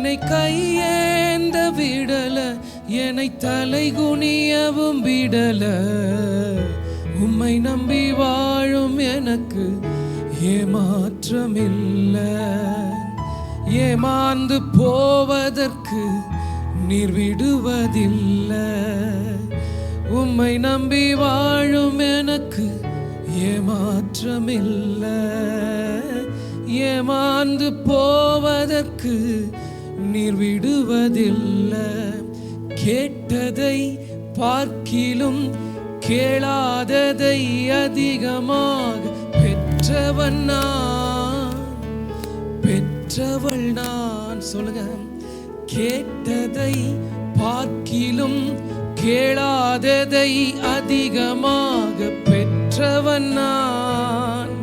என்னை கையேந்த விடல, என்னை தலை குனியவும் விடல. உம்மை நம்பி வாழும் எனக்கு ஏமாற்றமில்லை. ஏமாந்து போவதற்கு நீர் விடுவதில்லை. உம்மை நம்பி வாழும் எனக்கு ஏமாற்றமில்லை. ஏமாந்து போவதற்கு நீர் விடுவதில்லை. கேட்டதை பார்க்கிலும் கேளாததை அதிகமாக பெற்றவன் நான், பெற்றவள் நான். சொல்லுங்க. கேட்டதை பார்க்கிலும் கேளாததை அதிகமாக பெற்றவன் நான்,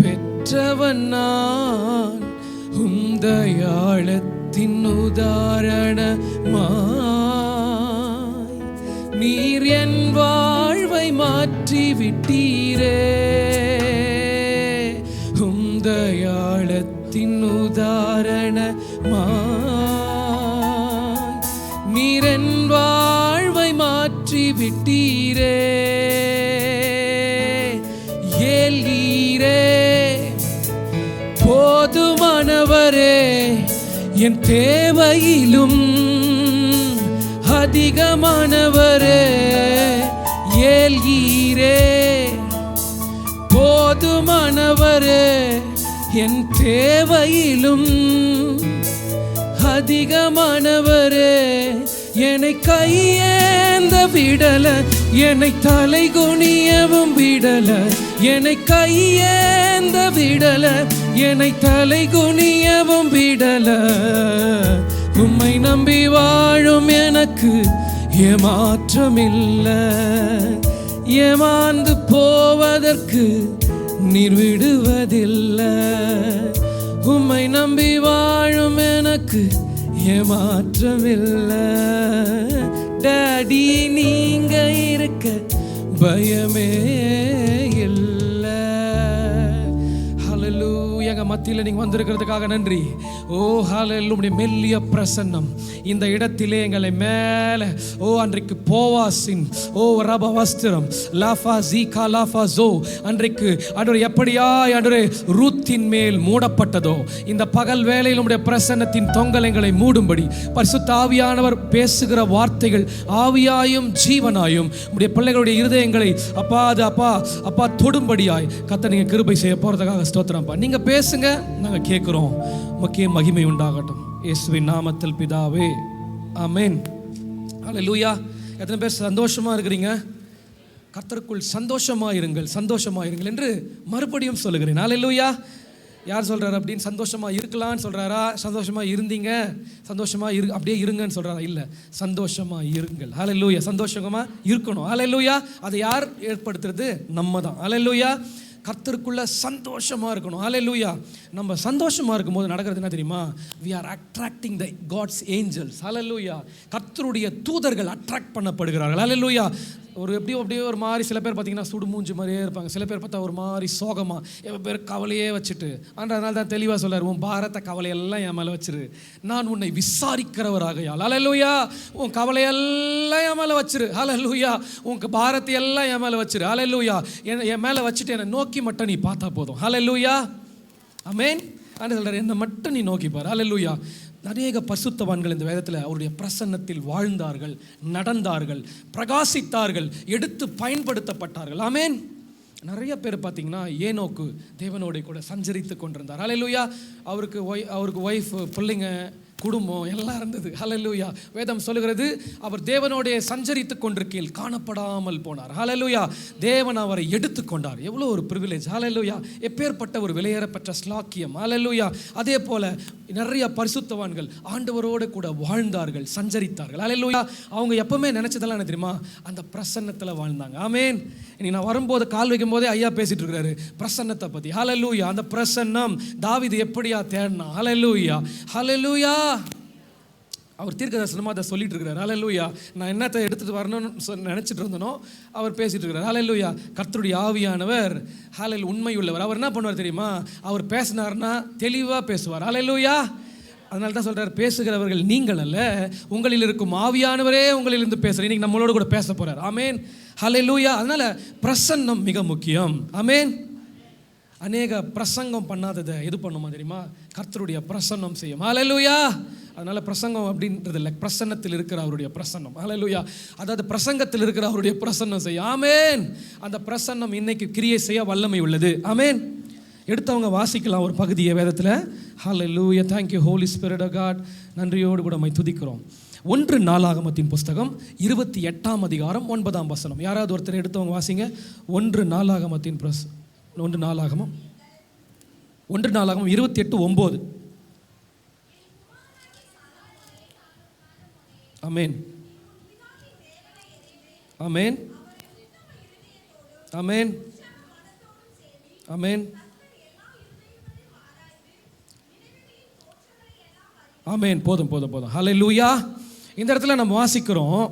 பெற்றவன் நான். உம்தயாளத்தின் உதாரணமாய் நீர் என் வாழ்வை மாற்றி விட்டீரே. உம்தயாளத்தின் உதாரணமாய் நீர் என் வாழ்வை மாற்றி விட்டீரே. ஏலீரே போதுமானவரே, என் தேவையிலும் அதிகமானவரே. ஏலீரே போதுமானவரே, என் தேவையிலும் அதிகமானவரே. என்னை கையேந்த விடல, என்னை தலை குனியவும் விடல. என்னை கையேந்த விடல, என்னை தலை குனியவும் விடல. உம்மை நம்பி வாழும் எனக்கு ஏமாற்றமில்லை. ஏமாந்து போவதற்கு நீர் விடுவதில்லை. உம்மை நம்பி வாழும் எனக்கு ஏமாற்றமில்லை. டாடி நீங்க இருக்க பயமே இல்லை. ஹல்லேலூயா. எங்க மத்தியில் நீங்க வந்திருக்கிறதுக்காக நன்றி. ஓ ஹல்லேலூயா. மெல்லிய பிரசன்னம் இந்த இடத்திலே எங்களை மேலே அன்றைக்கு போவாசின் ரப வஸ்திரம் லாஃபா ஜீகா லாஃபா ஜோ அன்றைக்கு அன்று எப்படியாய் அன்று ரூத்தின் மேல் மூடப்பட்டதோ, இந்த பகல் வேளையில் உம்முடைய பிரசன்னத்தின் தொங்கல் எங்களை மூடும்படி பரிசுத்த ஆவியானவர் பேசுகிற வார்த்தைகள் ஆவியாயும் ஜீவனாயும் உம்முடைய பிள்ளைகளுடைய இருதயங்களை அப்பா அது அப்பா அப்பா தொடும்படியாய் கர்த்தர் நீங்க கிருபை செய்ய போறதுக்காக ஸ்தோத்திரம்ப்பா. நீங்க பேசுங்க, நாங்க கேட்கிறோம். உமக்கே மகிமை உண்டாகட்டும் இயேசுவின் நாமத்தில் பிதாவே, ஆமென். ஹல்லேலூயா. எத்தனை பேர் சந்தோஷமா இருக்கிறீங்க? கர்த்தருக்குள் சந்தோஷமா இருங்கள், சந்தோஷமா இருங்கள் என்று மறுபடியும் சொல்லுகிறேன். ஹல்லேலூயா. யார் சொல்றாரு அப்படின்னு? சந்தோஷமா இருக்கலாம்னு சொல்றாரா? சந்தோஷமா இருந்தீங்க, சந்தோஷமா அப்படியே இருங்கன்னு சொல்றாரா? இல்ல, சந்தோஷமா இருங்கள். ஹல்லேலூயா. சந்தோஷமா இருக்கணும். ஹல்லேலூயா. அதை யார் ஏற்படுத்துறது? நம்ம தான். ஹல்லேலூயா. கர்த்தருக்குள்ள சந்தோஷமா இருக்கணும். ஹல்லேலூயா. நம்ம சந்தோஷமா இருக்கும்போது நடக்கிறது என்ன தெரியுமா? we are attracting the God's angels. ஹல்லேலூயா. கர்த்தருடைய தூதர்கள் அட்ராக்ட் பண்ணப்படுகிறார்கள். ஹல்லேலூயா. அப்படியே ஒரு மாதிரி சில பேர் பார்த்தீங்கன்னா சுடு மூஞ்சி மாதிரியே இருப்பாங்க. சில பேர் பார்த்தா ஒரு மாதிரி சோகமாக, எவ்வளோ பேர் கவலையே வச்சுட்டு. அதனால தான் தெளிவாக சொல்றாரு, உன் பாரத்தை கவலையெல்லாம் என் மேலே வச்சிரு, நான் உன்னை விசாரிக்கிறவராகையால். ஹல்லேலூயா. உன் கவலையெல்லாம் என் மேலே வச்சிரு. ஹல்லேலூயா. உன் பாரத்தை எல்லாம் என் மேலே வச்சிரு. ஹல்லேலூயா. என் மேலே வச்சுட்டு என்னை நோக்கி மட்டும் நீ பார்த்தா போதும். ஹல்லேலூயா. ஆமென். ஆனால் சொல்றாரு, என்னை மட்டும் நீ நோக்கி பாரு. ஹல்லேலூயா. அநேக பரிசுத்தவான்கள் இந்த வேதத்தில் அவருடைய பிரசன்னத்தில் வாழ்ந்தார்கள், நடந்தார்கள், பிரகாசித்தார்கள், எடுத்து பயன்படுத்தப்பட்டார்கள். ஆமென். நிறைய பேர் பார்த்தீங்கன்னா ஏனோக்கு தேவனோட கூட சஞ்சரித்து கொண்டிருந்தார். ஹல்லேலூயா. அவருக்கு ஒய்ஃப், பிள்ளைங்க, குடும்பம் எல்லாம் இருந்தது. ஹல்லேலூயா. வேதம் சொல்லுகிறது, அவர் தேவனோடைய சஞ்சரித்து கொண்டிருக்கையில் காணப்படாமல் போனார். ஹல்லேலூயா. தேவன் அவரை எடுத்துக்கொண்டார். எவ்வளோ ஒரு பிரிவிலேஜ். ஹல்லேலூயா. எப்பேற்பட்ட ஒரு விலையேறப்பெற்ற ஸ்லாக்கியம். ஹல்லேலூயா. அதே போல நிறைய பரிசுத்தவான்கள் ஆண்டவரோடு கூட வாழ்ந்தார்கள், சஞ்சரித்தார்கள். ஹல்லேலூயா. அவங்க எப்பவுமே நினைச்சதெல்லாம் என்ன தெரியுமா? அந்த பிரசன்னத்தில் வாழ்ந்தாங்க. ஆமென். இன்னைக்கு நான் வரும்போது கால் வைக்கும் போதே ஐயா பேசிட்டு இருக்கிறாரு பிரசன்னத்தை பத்தி. ஹல்லேலூயா. அந்த பிரசன்னம் தாவீது எப்படியா தேடினா? ஹல்லேலூயா. ஹல்லேலூயா. அவர் தீர்க்கதரிசனமாக அதை சொல்லிட்டு இருக்கிறார். ஹல்லேலூயா. நான் என்னத்தை எடுத்துட்டு வரணும்னு நினைச்சிட்டு இருந்தனோ அவர் பேசிட்டு இருக்கிறார். ஹல்லேலூயா. கர்த்தருடைய ஆவியானவர் ஹல்லேலூயா உண்மை உள்ளவர். அவர் என்ன பண்ணுவார் தெரியுமா? அவர் பேசினார்னா தெளிவாக பேசுவார். ஹல்லேலூயா. அதனால தான் சொல்கிறார், பேசுகிறவர்கள் நீங்கள் அல்ல, உங்களில் இருக்கும் ஆவியானவரே உங்களிலிருந்து பேசுகிறார். இன்னைக்கு நம்மளோட கூட பேச போகிறார். ஆமேன், ஹல்லேலூயா. அதனால் பிரசன்னம் மிக முக்கியம். ஆமேன். அநேக பிரசங்கம் பண்ணாததை எது பண்ணுமா தெரியுமா? கர்த்தருடைய பிரசன்னம் செய்யும். ஹல்லேலூயா. அதனால் பிரசங்கம் அப்படின்றது இல்லை, பிரசன்னத்தில் இருக்கிற அவருடைய பிரசன்னம். ஹல்லேலூயா. அதாவது பிரசங்கத்தில் இருக்கிற அவருடைய பிரசன்னம் செய்யும். ஆமேன். அந்த பிரசன்னம் இன்னைக்கு கிரியை செய்ய வல்லமை உள்ளது. ஆமேன். எடுத்தவங்க வாசிக்கலாம் ஒரு பகுதியை வேதத்தில். Hallelujah. Thank you holy spirit of God. நன்றியோடு கூட மை துதிக்கிறோம். 1 நாளாகமத்தின் புஸ்தகம் 28ஆம் அதிகாரம் 9ஆம் வசனம். யாராவது ஒருத்தர் எடுத்தவங்க வாசிங்க. 1 நாளாகமத்தின் 1 நாளாகமம் 28:9. ஆமென், ஆமென், ஆமென், ஆமென், ஆமென். போதும் போதும் போதும். ஹல்லேலூயா. இந்த இடத்துல நம்ம வாசிக்கிறோம்,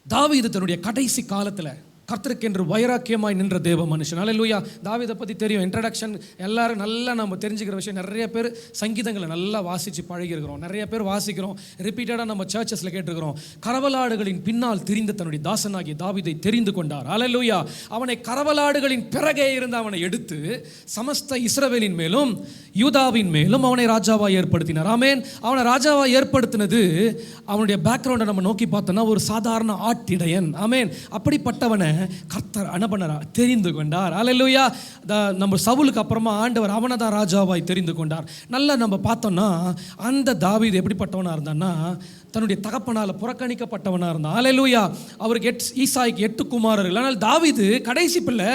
தாவீது தன்னுடைய கடைசி காலத்தில் கர்த்தருக்கென்று வைராக்கியமாய் நின்ற தேவ மனுஷன். ஹல்லேலூயா. தாவீதை பற்றி தெரியும், இன்ட்ரடக்ஷன் எல்லாரும் நல்லா நம்ம தெரிஞ்சுக்கிற விஷயம். நிறைய பேர் சங்கீதங்களை நல்லா வாசித்து பழகிருக்கிறோம், நிறைய பேர் வாசிக்கிறோம், ரிப்பீட்டடாக நம்ம சர்ச்சஸில் கேட்டிருக்கிறோம். கரவலாடுகளின் பின்னால் திரிந்த தன்னுடைய தாசனாகிய தாவீதை தெரிந்து கொண்டார். ஹல்லேலூயா. அவனை கரவலாடுகளின் பிறகே இருந்து அவனை எடுத்து சமஸ்த இஸ்ரவேலின் மேலும் யூதாவின் மேலும் அவனை ராஜாவாக ஏற்படுத்தினார். ஆமேன். அவனை ராஜாவாக ஏற்படுத்தினது, அவனுடைய பேக்ரவுண்டை நம்ம நோக்கி பார்த்தோன்னா ஒரு சாதாரண ஆட்டிடையன். ஆமேன். அப்படிப்பட்டவனை கர்த்தர் அனுபவரா தெரிந்து கொண்டார். ஹல்லேலூயா. நம்ம சவுலுக்கு அப்புறமா ஆண்டவர் அவனை தான் ராஜாவாய் தெரிந்து கொண்டார். நல்லா நம்ம பார்த்தோம்னா அந்த தாவீது எப்படிப்பட்டவனாக இருந்தான்னா, தன்னுடைய தகப்பனால் புறக்கணிக்கப்பட்டவனாக இருந்தான். ஹல்லேலூயா. அவருக்கு ஈசாய்க்கு 8 குமாரர்கள். ஆனால் தாவீது கடைசி பிள்ளை.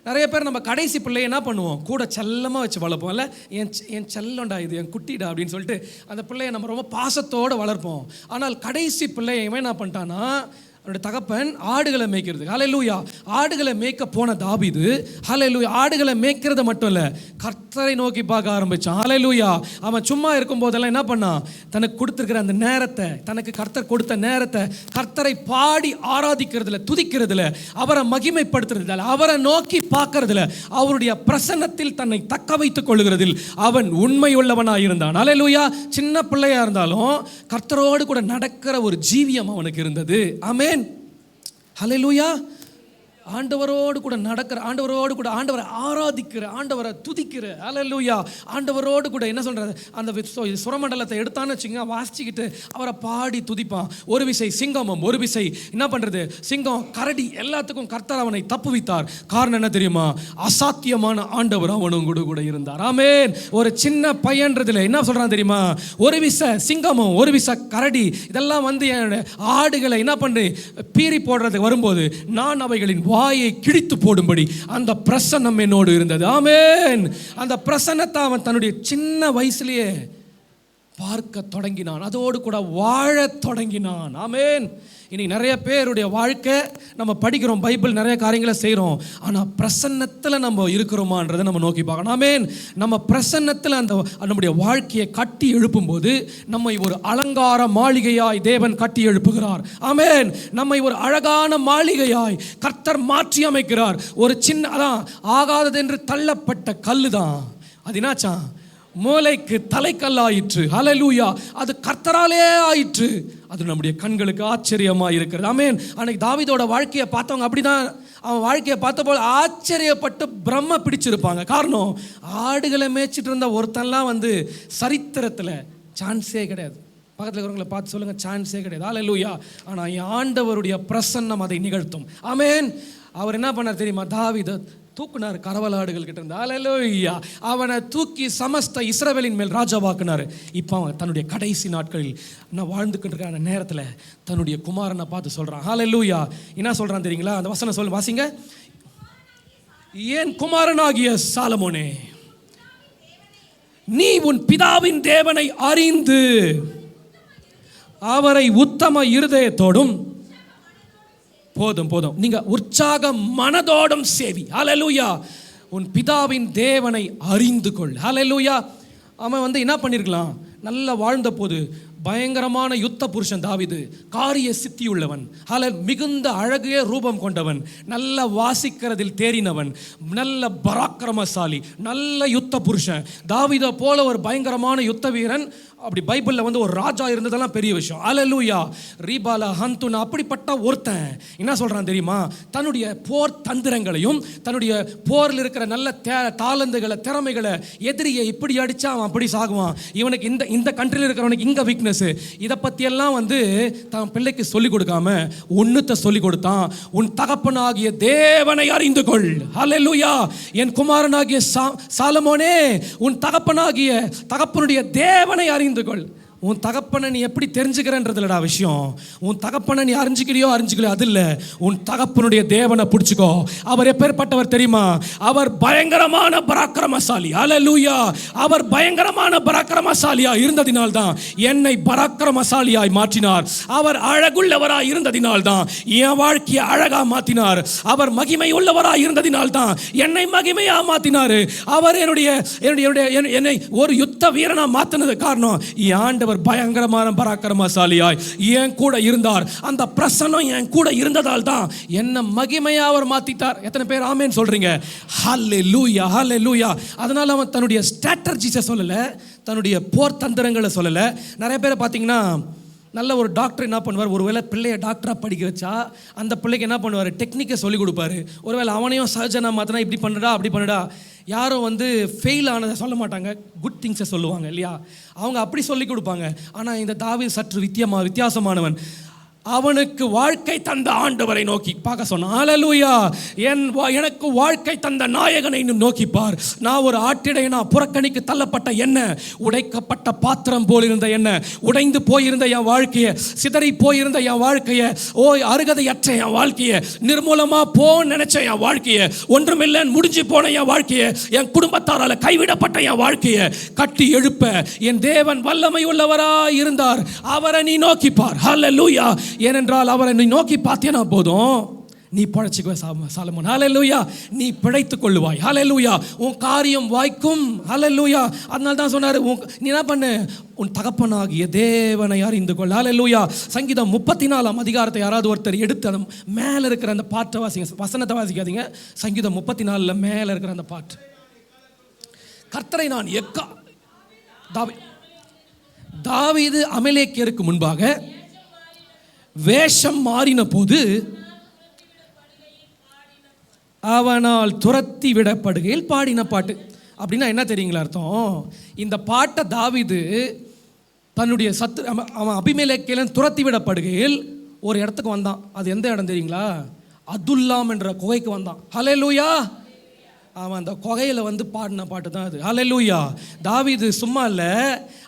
நிறைய பேர் நம்ம கடைசி பிள்ளையை என்ன பண்ணுவோம், கூட செல்லமாக வச்சு வளர்ப்போம். இல்லை, என் செல்லண்டா, இது என் குட்டிடா அப்படின்னு சொல்லிட்டு அந்த பிள்ளையை நம்ம ரொம்ப பாசத்தோடு வளர்ப்போம். ஆனால் கடைசி பிள்ளையை இவன் என்ன பண்ணிட்டான்னா, அவனுடைய தகப்பன் ஆடுகளை மேய்க்கிறது. ஹல்லேலூயா. ஆடுகளை மேய்க்க போன தாவீது, ஹல்லேலூயா, ஆடுகளை மேய்க்கிறது மட்டும் இல்லை, கர்த்தரை நோக்கி பார்க்க ஆரம்பித்தான். ஹல்லேலூயா. அவன் சும்மா இருக்கும் போதெல்லாம் என்ன பண்ணான், தனக்கு கொடுத்துருக்கிற அந்த நேரத்தை, தனக்கு கர்த்தர் கொடுத்த நேரத்தை கர்த்தரை பாடி ஆராதிக்கிறதுல, துதிக்கிறதுல, அவரை மகிமைப்படுத்துறதுல, அவரை நோக்கி பார்க்கறதுல, அவருடைய பிரசன்னத்தில் தன்னை தக்க வைத்துக் கொள்ளுகிறதில் அவன் உண்மை உள்ளவனாக இருந்தான். ஹல்லேலூயா. சின்ன பிள்ளையா இருந்தாலும் கர்த்தரோடு கூட நடக்கிற ஒரு ஜீவியம் அவனுக்கு இருந்தது. ஆமென். ஹல்லேலூயா. ஆண்டவரோடு கூட நடக்கிற, ஆண்டவரோடு கூட ஆண்டவரை ஆராதிக்கிற, ஆண்டவரை துதிக்கிற. ஹல்லேலூயா. ஆண்டவரோடு கூட என்ன சொல்றது, அந்த சுரமண்டலத்தை எடுத்தான்னு வச்சுங்க, வாசிச்சுக்கிட்டு அவரை பாடி துதிப்பான். ஒரு விசை சிங்கமும் ஒரு விசை என்ன பண்றது, சிங்கம் கரடி எல்லாத்துக்கும் கர்த்தர் அவனை தப்புவித்தார். காரணம் என்ன தெரியுமா, அசாத்தியமான ஆண்டவர் அவனும் கூட இருந்தார். ஆமென். ஒரு சின்ன பையன்றதுல என்ன சொல்றான் தெரியுமா, ஒரு விசை சிங்கமும் ஒரு விசை கரடி இதெல்லாம் வந்து ஆடுகளை என்ன பண்ணு பீறி போடுறது வரும்போது நான் அவைகளின் வாயை கிழித்து போடும்படி அந்த பிரசன்னம் என்னோடு இருந்தது. ஆமென். அந்த பிரசன்னத்தை அவன் தன்னுடைய சின்ன வயசுலயே பார்க்க தொடங்கினான், அதோடு கூட வாழ தொடங்கினான். ஆமென். இன்னைக்கு நிறைய பேருடைய வாழ்க்கை நம்ம படிக்கிறோம், பைபிள் நிறைய காரியங்களை செய்கிறோம், ஆனால் பிரசன்னத்தில் நம்ம இருக்கிறோமான்றதை நம்ம நோக்கி பார்க்கணும். ஆமென். நம்ம பிரசன்னத்தில் அந்த நம்முடைய வாழ்க்கையை கட்டி எழுப்பும்போது நம்மை ஒரு அலங்கார மாளிகையாய் தேவன் கட்டி எழுப்புகிறார். ஆமென். நம்மை ஒரு அழகான மாளிகையாய் கர்த்தர் மாற்றி அமைக்கிறார். ஒரு சின்ன அதான் ஆகாதது என்று தள்ளப்பட்ட கல்லு தான் அது என்னாச்சான், மூளைக்கு தலைக்கல்லாயிற்று. ஹல்லேலூயா. அது கர்த்தராலே ஆயிற்று. அது நம்முடைய கண்களுக்கு ஆச்சரியமாக இருக்கிறது. ஆமென். அன்னைக்கு தாவீதோட வாழ்க்கையை பார்த்தவங்க அப்படிதான், அவன் வாழ்க்கையை பார்த்த போல ஆச்சரியப்பட்டு பிரம்ம பிடிச்சிருப்பாங்க. காரணம், ஆடுகளை மேய்ச்சிட்டு இருந்த ஒருத்தன்லாம் வந்து சரித்திரத்தில் சான்ஸே கிடையாது. பக்கத்தில் இருக்கிறவங்களை பார்த்து சொல்லுங்க, சான்ஸே கிடையாது. ஹல்லேலூயா. ஆனால் ஆண்டவருடைய பிரசன்னம் அதை நிகழ்த்தும். ஆமென். அவர் என்ன பண்ணார் தெரியுமா, தாவீதை தூக்குனார் கரவலாடுகள் கிட்ட இருந்து. ஹல்லேலூயா. அவனை தூக்கி சமஸ்த இஸ்ரவேலின் மேல் ராஜாவாக்குனார். இப்போ அவன் தன்னுடைய கடைசி நாட்களில் நான் வாழ்ந்துக்கிட்டு இருக்கிற அந்த நேரத்தில் தன்னுடைய குமாரனை பார்த்து சொல்கிறான். ஹல்லேலூயா. என்ன சொல்கிறான் தெரியுங்களா, அந்த வசனம் சொல்லு, வாசிங்க. என் குமாரனாகிய சாலமோனே, நீ உன் பிதாவின் தேவனை அறிந்து அவரை உத்தம இருதயத்தோடும், போதும் போதும், நீங்க உற்சாக மனதோடும் சேவி. ஹல்லேலூயா. உன் பிதாவின் தேவனை அறிந்து கொள். ஹல்லேலூயா. அவன் வந்து என்ன பண்ணிருக்கலாம், நல்லா வாழ்ந்த போது பயங்கரமான யுத்த புருஷன் தாவீது, காரிய சித்தியுள்ளவன், மிகுந்த அழகிய ரூபம் கொண்டவன், நல்ல வாசிக்கிறதில் தேறினவன், நல்ல பராக்கிரமசாலி, நல்ல யுத்த புருஷன். தாவீதை போல ஒரு பயங்கரமான யுத்த வீரன் அப்படி பைபிளில் வந்து ஒரு ராஜா இருந்ததெல்லாம் பெரிய விஷயம். அல்லேலூயா. ரீபாலா ஹந்துனா அப்படிப்பட்ட ஒருத்தன் என்ன சொல்கிறான் தெரியுமா? தன்னுடைய போர் தந்திரங்களையும் தன்னுடைய போரில் இருக்கிற நல்ல தாளந்துகளை திறமைகளை எதிரியை இப்படி அடித்தா அவன் அப்படி சாகுவான், இவனுக்கு இந்த கண்ட்ரியில் இருக்கிறவனுக்கு இங்கே வீக்னஸ், இதை பற்றியெல்லாம் வந்து தன் பிள்ளைக்கு சொல்லிக் கொடுக்காம ஒன்றுத்தை சொல்லிக் கொடுத்தான். உன் தகப்பனாகிய தேவனை அறிந்து கொள். அல்லேலூயா. என் குமாரனாகிய சாலமோனே, உன் தகப்பனுடைய தேவனை அறிந்து கொள். உன் தகப்பனை நீ எப்படி தெரிஞ்சுக்கிறன்றதுலடா விஷயம். உன் தகப்பனை நீ அறிஞ்சிக்கிறியோ அது இல்லை. உன் தகப்பனுடைய தேவனை பிடிச்சிக்கோ. அவர் எப்பேற்பட்டவர் தெரியுமா? அவர் பயங்கரமான பராக்கிரமசாலி. அல்லேலூயா. அவர் பயங்கரமான பராக்கிரமசாலியா இருந்ததினால்தான் என்னை பராக்கிரமசாலியாய் மாற்றினார். அவர் அழகுள்ளவராய் இருந்ததினால்தான் என் வாழ்க்கையை அழகா மாற்றினார். அவர் மகிமை உள்ளவராய் இருந்ததினால்தான் என்னை மகிமையா மாற்றினார். அவர் என்னை ஒரு யுத்த வீரனா மாற்றினது காரணம் ஆண்டவர் பயங்கரமான பராக்கிரமசாலியாய் என் கூட இருந்தார். அந்த பிரசன்னம் என் கூட இருந்ததால் தான் என்ன மகிமையா அவர் மாத்திட்டார். எத்தனை பேர் ஆமென் சொல்றீங்க? ஹல்லேலூயா, ஹல்லேலூயா. அதனால அவன் தன்னுடைய ஸ்ட்ராட்டஜிஸை சொல்லல, தன்னுடைய போர் தந்திரங்களை சொல்லல. நிறைய பேரை பார்த்தீங்கன்னா நல்ல ஒரு டாக்டர் என்ன பண்ணுவார், ஒருவேளை பிள்ளைய டாக்டராக படிக்க வச்சா அந்த பிள்ளைக்கு என்ன பண்ணுவார், டெக்னிக்கை சொல்லிக் கொடுப்பாரு. ஒருவேளை அவனையும் சர்ஜனாக மாற்றினா இப்படி பண்ணுடா அப்படி பண்ணுடா. யாரும் வந்து ஃபெயில் ஆனதை சொல்ல மாட்டாங்க, குட் திங்ஸை சொல்லுவாங்க இல்லையா? அவங்க அப்படி சொல்லி கொடுப்பாங்க. ஆனால் இந்த தாவீது சற்று வித்தியாசமானவன். அவனுக்கு வாழ்க்கை தந்த ஆண்டவரை நோக்கி பார்க்க சொன்னான். அல்லேலூயா. எனக்கு வாழ்க்கை தந்த நாயகனை நோக்கி பார். நான் ஒரு ஆட்டிடையனா, புறக்கணிக்கு தள்ளப்பட்ட என்ன, உடைக்கப்பட்ட பாத்திரம் போல் இருந்த என்ன, உடைந்து போயிருந்த என் வாழ்க்கையை, சிதறி போயிருந்த என் வாழ்க்கையை, அருகதையற்ற என் வாழ்க்கையை, நிர்மூலமா நினைச்ச என் வாழ்க்கையை, ஒன்றுமில்லை முடிஞ்சு போன என் வாழ்க்கையை, என் குடும்பத்தாரால் கைவிடப்பட்ட என் வாழ்க்கையை கட்டி எழுப்ப என் தேவன் வல்லமை உள்ளவராய் இருந்தார். அவரை நீ நோக்கி பார். அல்லேலூயா. ஏனென்றால் அவரை நீ நோக்கி பார்த்தேனா போதும், நீ பழைச்சிக்குவ சாலமோன். ஹல்லேலூயா. நீ பிழைத்துக் கொள்ளுவாய். ஹல்லேலூயா. உன் காரியம் வாய்க்கும். ஹல்லேலூயா. அதனால தான் சொன்னார், நீ என்ன பண்ணு, உன் தகப்பனாகிய தேவனை அறிந்து கொள். ஹல்லேலூயா. சங்கீதம் 34 அதிகாரத்தை யாராவது ஒருத்தர் எடுத்து அந்த மேலே இருக்கிற அந்த பாட்டை வாசிங்க. வசனத்தை வாசிக்காதீங்க. சங்கீதம் 34 மேலே இருக்கிற அந்த பாட்டு. கர்த்தரை நான் தாவீது அமலேக்கியருக்கு முன்பாக வேஷம் மாறின போது அவனால் துரத்தி விடப்படுகையில் பாடின பாட்டு. அப்படின்னா என்ன தெரியுங்களா அர்த்தம்? இந்த பாட்டை தாவீது தன்னுடைய அவன் அபிமெலேக்கியன் துரத்தி விடப்படுகையில் ஒரு இடத்துக்கு வந்தான். அது எந்த இடம் தெரியுங்களா? அதுல்லாம் என்ற குகைக்கு வந்தான். ஹல்லேலூயா. அவன் அந்த குகையில் வந்து பாடின பாட்டு தான் அது. ஹல்லேலூயா. தாவீது சும்மா இல்லை.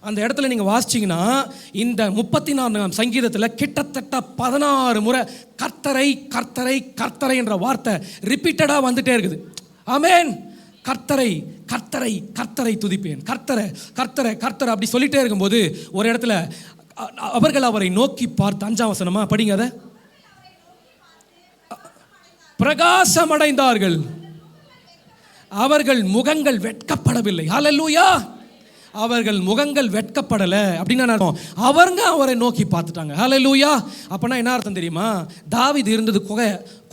அந்த இடத்துல நீங்கள் வாசிச்சிங்கன்னா இந்த 34 சங்கீதத்தில் கிட்டத்தட்ட 16 முறை கர்த்தரை கர்த்தரை கர்த்தரை என்ற வார்த்தை ரிப்பீட்டடாக வந்துட்டே இருக்குது. ஆமென். கர்த்தரை கர்த்தரை கர்த்தரை துதிப்பேன், கர்த்தரை கர்த்தரை கர்த்தரை அப்படி சொல்லிட்டே இருக்கும்போது ஒரு இடத்துல அவர்கள் அவரை நோக்கி பார்த்து, 5ஆம் வசனமா படிங்க அதை, பிரகாசமடைந்தார்கள், அவர்கள் முகங்கள் வெட்கப்படவில்லை. ஹல்லேலூயா. அவர்கள் முகங்கள் வெட்கப்படலை அப்படின்னா அவங்க அவரை நோக்கி பார்த்துட்டாங்க. ஹல்லேலூயா. அப்போனா என்ன அர்த்தம் தெரியுமா? தாவீது இருந்தது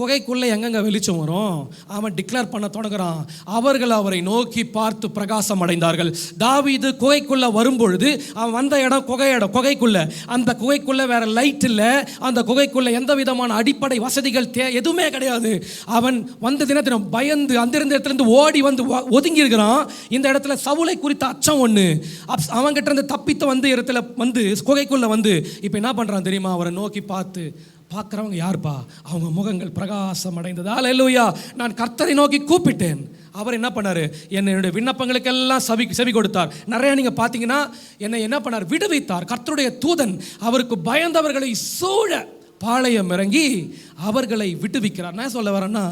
குகைக்குள்ளே எங்கெங்க வெளிச்சம் வரும், அவன் டிக்ளேர் பண்ண தொடங்குறான். அவர்கள் அவரை நோக்கி பார்த்து பிரகாசம் அடைந்தார்கள். தாவீது குகைக்குள்ளே வரும்பொழுது அவன் வந்த இடம் குகைக்குள்ளே. அந்த குகைக்குள்ளே வேற லைட் இல்லை. அந்த குகைக்குள்ளே எந்த விதமான அடிப்படை வசதிகள் எதுவுமே கிடையாது. அவன் வந்த தினத்தினம் பயந்து அந்த இடத்துலேருந்து ஓடி வந்து ஒதுங்கி இருக்கிறான். இந்த இடத்துல சவுலை குறித்த அச்சம் ஒன்று. அவங்கிட்ட இருந்து தப்பித்து வந்து இடத்துல வந்து குகைக்குள்ளே வந்து இப்போ என்ன பண்ணுறான் தெரியுமா? அவரை நோக்கி பார்க்குறவங்க யாருப்பா? அவங்க முகங்கள் பிரகாசம் அடைந்தது. அல்லேலூயா. நான் கர்த்தரை நோக்கி கூப்பிட்டேன், அவர் என்ன பண்ணார்? என்னுடைய விண்ணப்பங்களுக்கெல்லாம் செவி கொடுத்தார். நிறைய நீங்கள் பார்த்தீங்கன்னா என்னை என்ன பண்ணார்? விடுவித்தார். கர்த்தருடைய தூதன் அவருக்கு பயந்தவர்களை சூழ பாளையம் இறங்கி அவர்களை விடுவிக்கிறார். நான் சொல்ல வரேன்னா,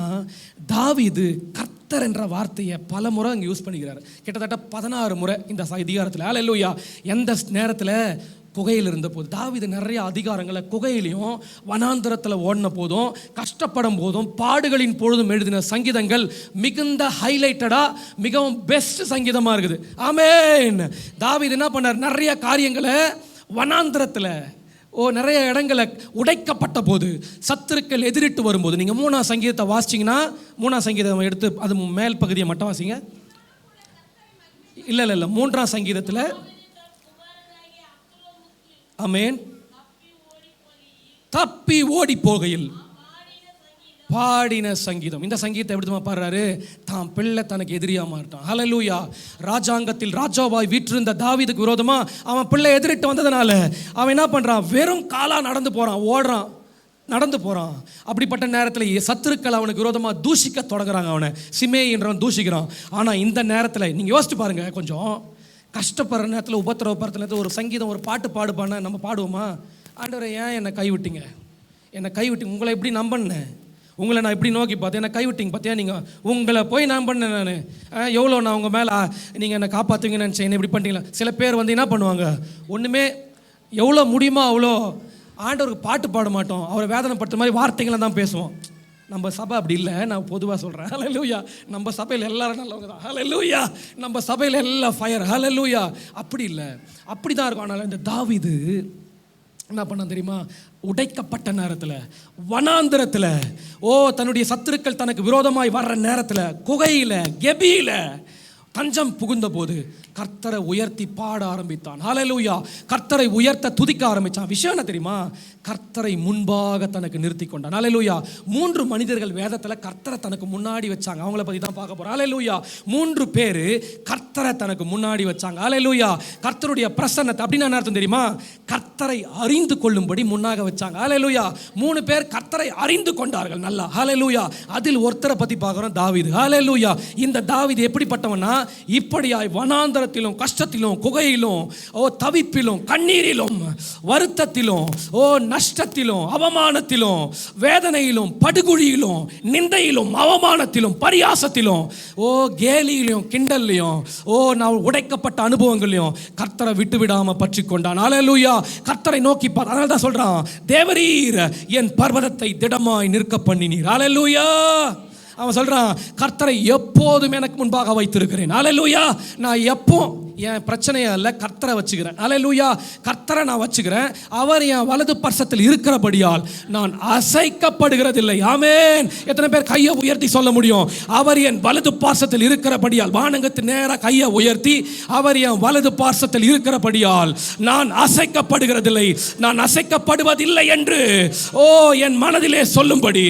தாவீது கர்த்தர் என்ற வார்த்தையை பல முறை அங்கே யூஸ் பண்ணிக்கிறார். கிட்டத்தட்ட 16 முறை இந்த அதிகாரத்தில். அல்லேலூயா. எந்த நேரத்தில்? குகையில் இருந்த போது. தாவீது நிறைய அதிகாரங்களை குகையிலையும் வனாந்தரத்தில் ஓடின போதும், கஷ்டப்படும் போதும், பாடுகளின் பொழுதும் எழுதின சங்கீதங்கள் மிகுந்த ஹைலைட்டடாக மிகவும் பெஸ்ட் சங்கீதமாக இருக்குது. ஆமென். தாவீது என்ன பண்ணார்? நிறைய காரியங்களை வனாந்தரத்தில் நிறைய இடங்களை உடைக்கப்பட்ட போது, சத்துருக்கள் எதிரிட்டு வரும்போது, நீங்கள் 3ஆம் சங்கீதத்தை வாசிச்சிங்கன்னா 3ஆம் சங்கீதம் எடுத்து அது மேல் பகுதியை மட்டும் வாசிங்க. இல்லை 3ஆம் சங்கீதத்தில் ஆமென். தப்பி ஓடி போகையில் பாடின சங்கீதம். இந்த சங்கீதத்தை எப்படி பாடுறாரு? தான் பிள்ளை தனக்கு எதிரியா மாட்டான். ஹல்லேலூயா. ராஜாங்கத்தில் ராஜாவாய் வீற்றிருந்த தாவீதுக்கு விரோதமா அவன் பிள்ளை எதிரிட்டு வந்ததுனால அவன் என்ன பண்றான்? வெறும் காலா நடந்து போறான், ஓடுறான், நடந்து போறான். அப்படிப்பட்ட நேரத்தில் சத்துருக்கள் அவனுக்கு விரோதமா தூஷிக்க தொடங்குறாங்க. அவனை சிமேயி என்றவன் தூஷிக்கிறான். ஆனா இந்த நேரத்தில் நீங்க யோசிச்சு பாருங்க, கொஞ்சம் கஷ்டப்படுற நேரத்தில், உபத்திரவப்படுற நேரத்தில் ஒரு சங்கீதம், ஒரு பாட்டு பாடுப்பான நம்ம பாடுவோமா? ஆண்டவரே, ஏன் என்னை கைவிட்டீங்க? என்னை கைவிட்டீங்க. உங்களை எப்படி நம்பினேன், உங்களை நான் இப்படி நோக்கி பார்த்தேன், என்னை கைவிட்டீங்க பார்த்தியா? நீங்கள் உங்களை போய் நான் பண்ணேன். நான் எவ்வளோ நான் உங்கள் மேலே நீங்கள் என்னை காப்பாற்றுவீங்கன்னு நினச்சேன், என்ன இப்படி பண்ணிட்டீங்களா? சில பேர் வந்து என்ன பண்ணுவாங்க, ஒன்றுமே எவ்வளோ முடியுமோ அவ்வளோ ஆண்டவருக்கு பாட்டு பாட மாட்டோம், அவரை வேதனைப்படுத்துற மாதிரி வார்த்தைகளை தான் பேசுவோம். நம்ம சபை அப்படி இல்லை, நான் பொதுவாக சொல்கிறேன். ஹல்லேலூயா. நம்ம சபையில் எல்லாரும் நல்லவங்க தான். ஹல்லேலூயா. நம்ம சபையில் எல்லாம் ஃபயர். ஹல்லேலூயா. அப்படி இல்லை, அப்படி தான் இருக்கும். ஆனால் இந்த தாவீது என்ன பண்ண தெரியுமா? உடைக்கப்பட்ட நேரத்தில், வனாந்திரத்தில், தன்னுடைய சத்துருக்கள் தனக்கு விரோதமாய் வர்ற நேரத்தில், குகையில், கெபியில் தஞ்சம் புகுந்த போது கர்த்தரை உயர்த்தி பாட ஆரம்பித்தான். ஹல்லேலூயா. கர்த்தரை உயர்த்த துதிக்க ஆரம்பித்தான். விஷயம் என்ன தெரியுமா? கர்த்தரை முன்பாக தனக்கு நிறுத்தி கொண்டான். ஹல்லேலூயா. 3 மனிதர்கள் வேதத்தில் கர்த்தரை தனக்கு முன்னாடி வச்சாங்க. அவங்கள பற்றி தான் பார்க்க போகிறோம். ஹல்லேலூயா. 3 பேர் கர்த்தரை தனக்கு முன்னாடி வச்சாங்க. ஹல்லேலூயா. கர்த்தருடைய பிரசன்னத்தை அப்படின்னு என்ன அர்த்தம் தெரியுமா? கர்த்தரை அறிந்து கொள்ளும்படி முன்னாக வச்சாங்க. ஹல்லேலூயா. 3 பேர் கர்த்தரை அறிந்து கொண்டார்கள். நல்லா. ஹல்லேலூயா. அதில் ஒருத்தரை பற்றி பார்க்குறோம், தாவீது. ஹல்லேலூயா. இந்த தாவீது எப்படிப்பட்டவனா? இப்படியாய் வனாந்தரத்திலும், கஷ்டத்திலும், குகையிலும், தவிப்பிலும், கண்ணீரிலும், வருத்தத்திலும், நஷ்டத்திலும், அவமானத்திலும், வேதனையிலும், படுகுழியிலும், நிந்தையிலும், அவமானத்திலும், பரியாசத்திலும், கேலியிலும், கிண்டல்லையும், நான் உடைக்கப்பட்ட அனுபவங்களையும் கர்த்தரை விட்டு விடாம பற்றி கொண்டான். ஹல்லேலூயா. கர்த்தரை நோக்கி பார். அதனால தான் சொல்றான், தேவரீர் என் பர்வதத்தை திடமாய் நிற்க பண்ணினீர். ஹல்லேலூயா. அவன் சொல்றான், கர்த்தரை எப்போதும் எனக்கு முன்பாக வைத்திருக்கிறேன். ஹல்லேலூயா. நான் எப்போ என் பிரச்சனையை அல்ல, கர்த்தரை வச்சுக்கிறேன். ஹல்லேலூயா. கர்த்தரை நான் வச்சுக்கிறேன். அவர் என் வலது பர்சத்தில் இருக்கிறபடியால் நான் அசைக்கப்படுகிறதில்லை. ஆமென். எத்தனை பேர் கையை உயர்த்தி சொல்ல முடியும்? அவர் என் வலது பார்சத்தில் இருக்கிறபடியால், வானங்கத்து நேராக கையை உயர்த்தி, அவர் என் வலது பார்சத்தில் இருக்கிறபடியால் நான் அசைக்கப்படுகிறதில்லை, நான் அசைக்கப்படுவதில்லை என்று என் மனதிலே சொல்லும்படி,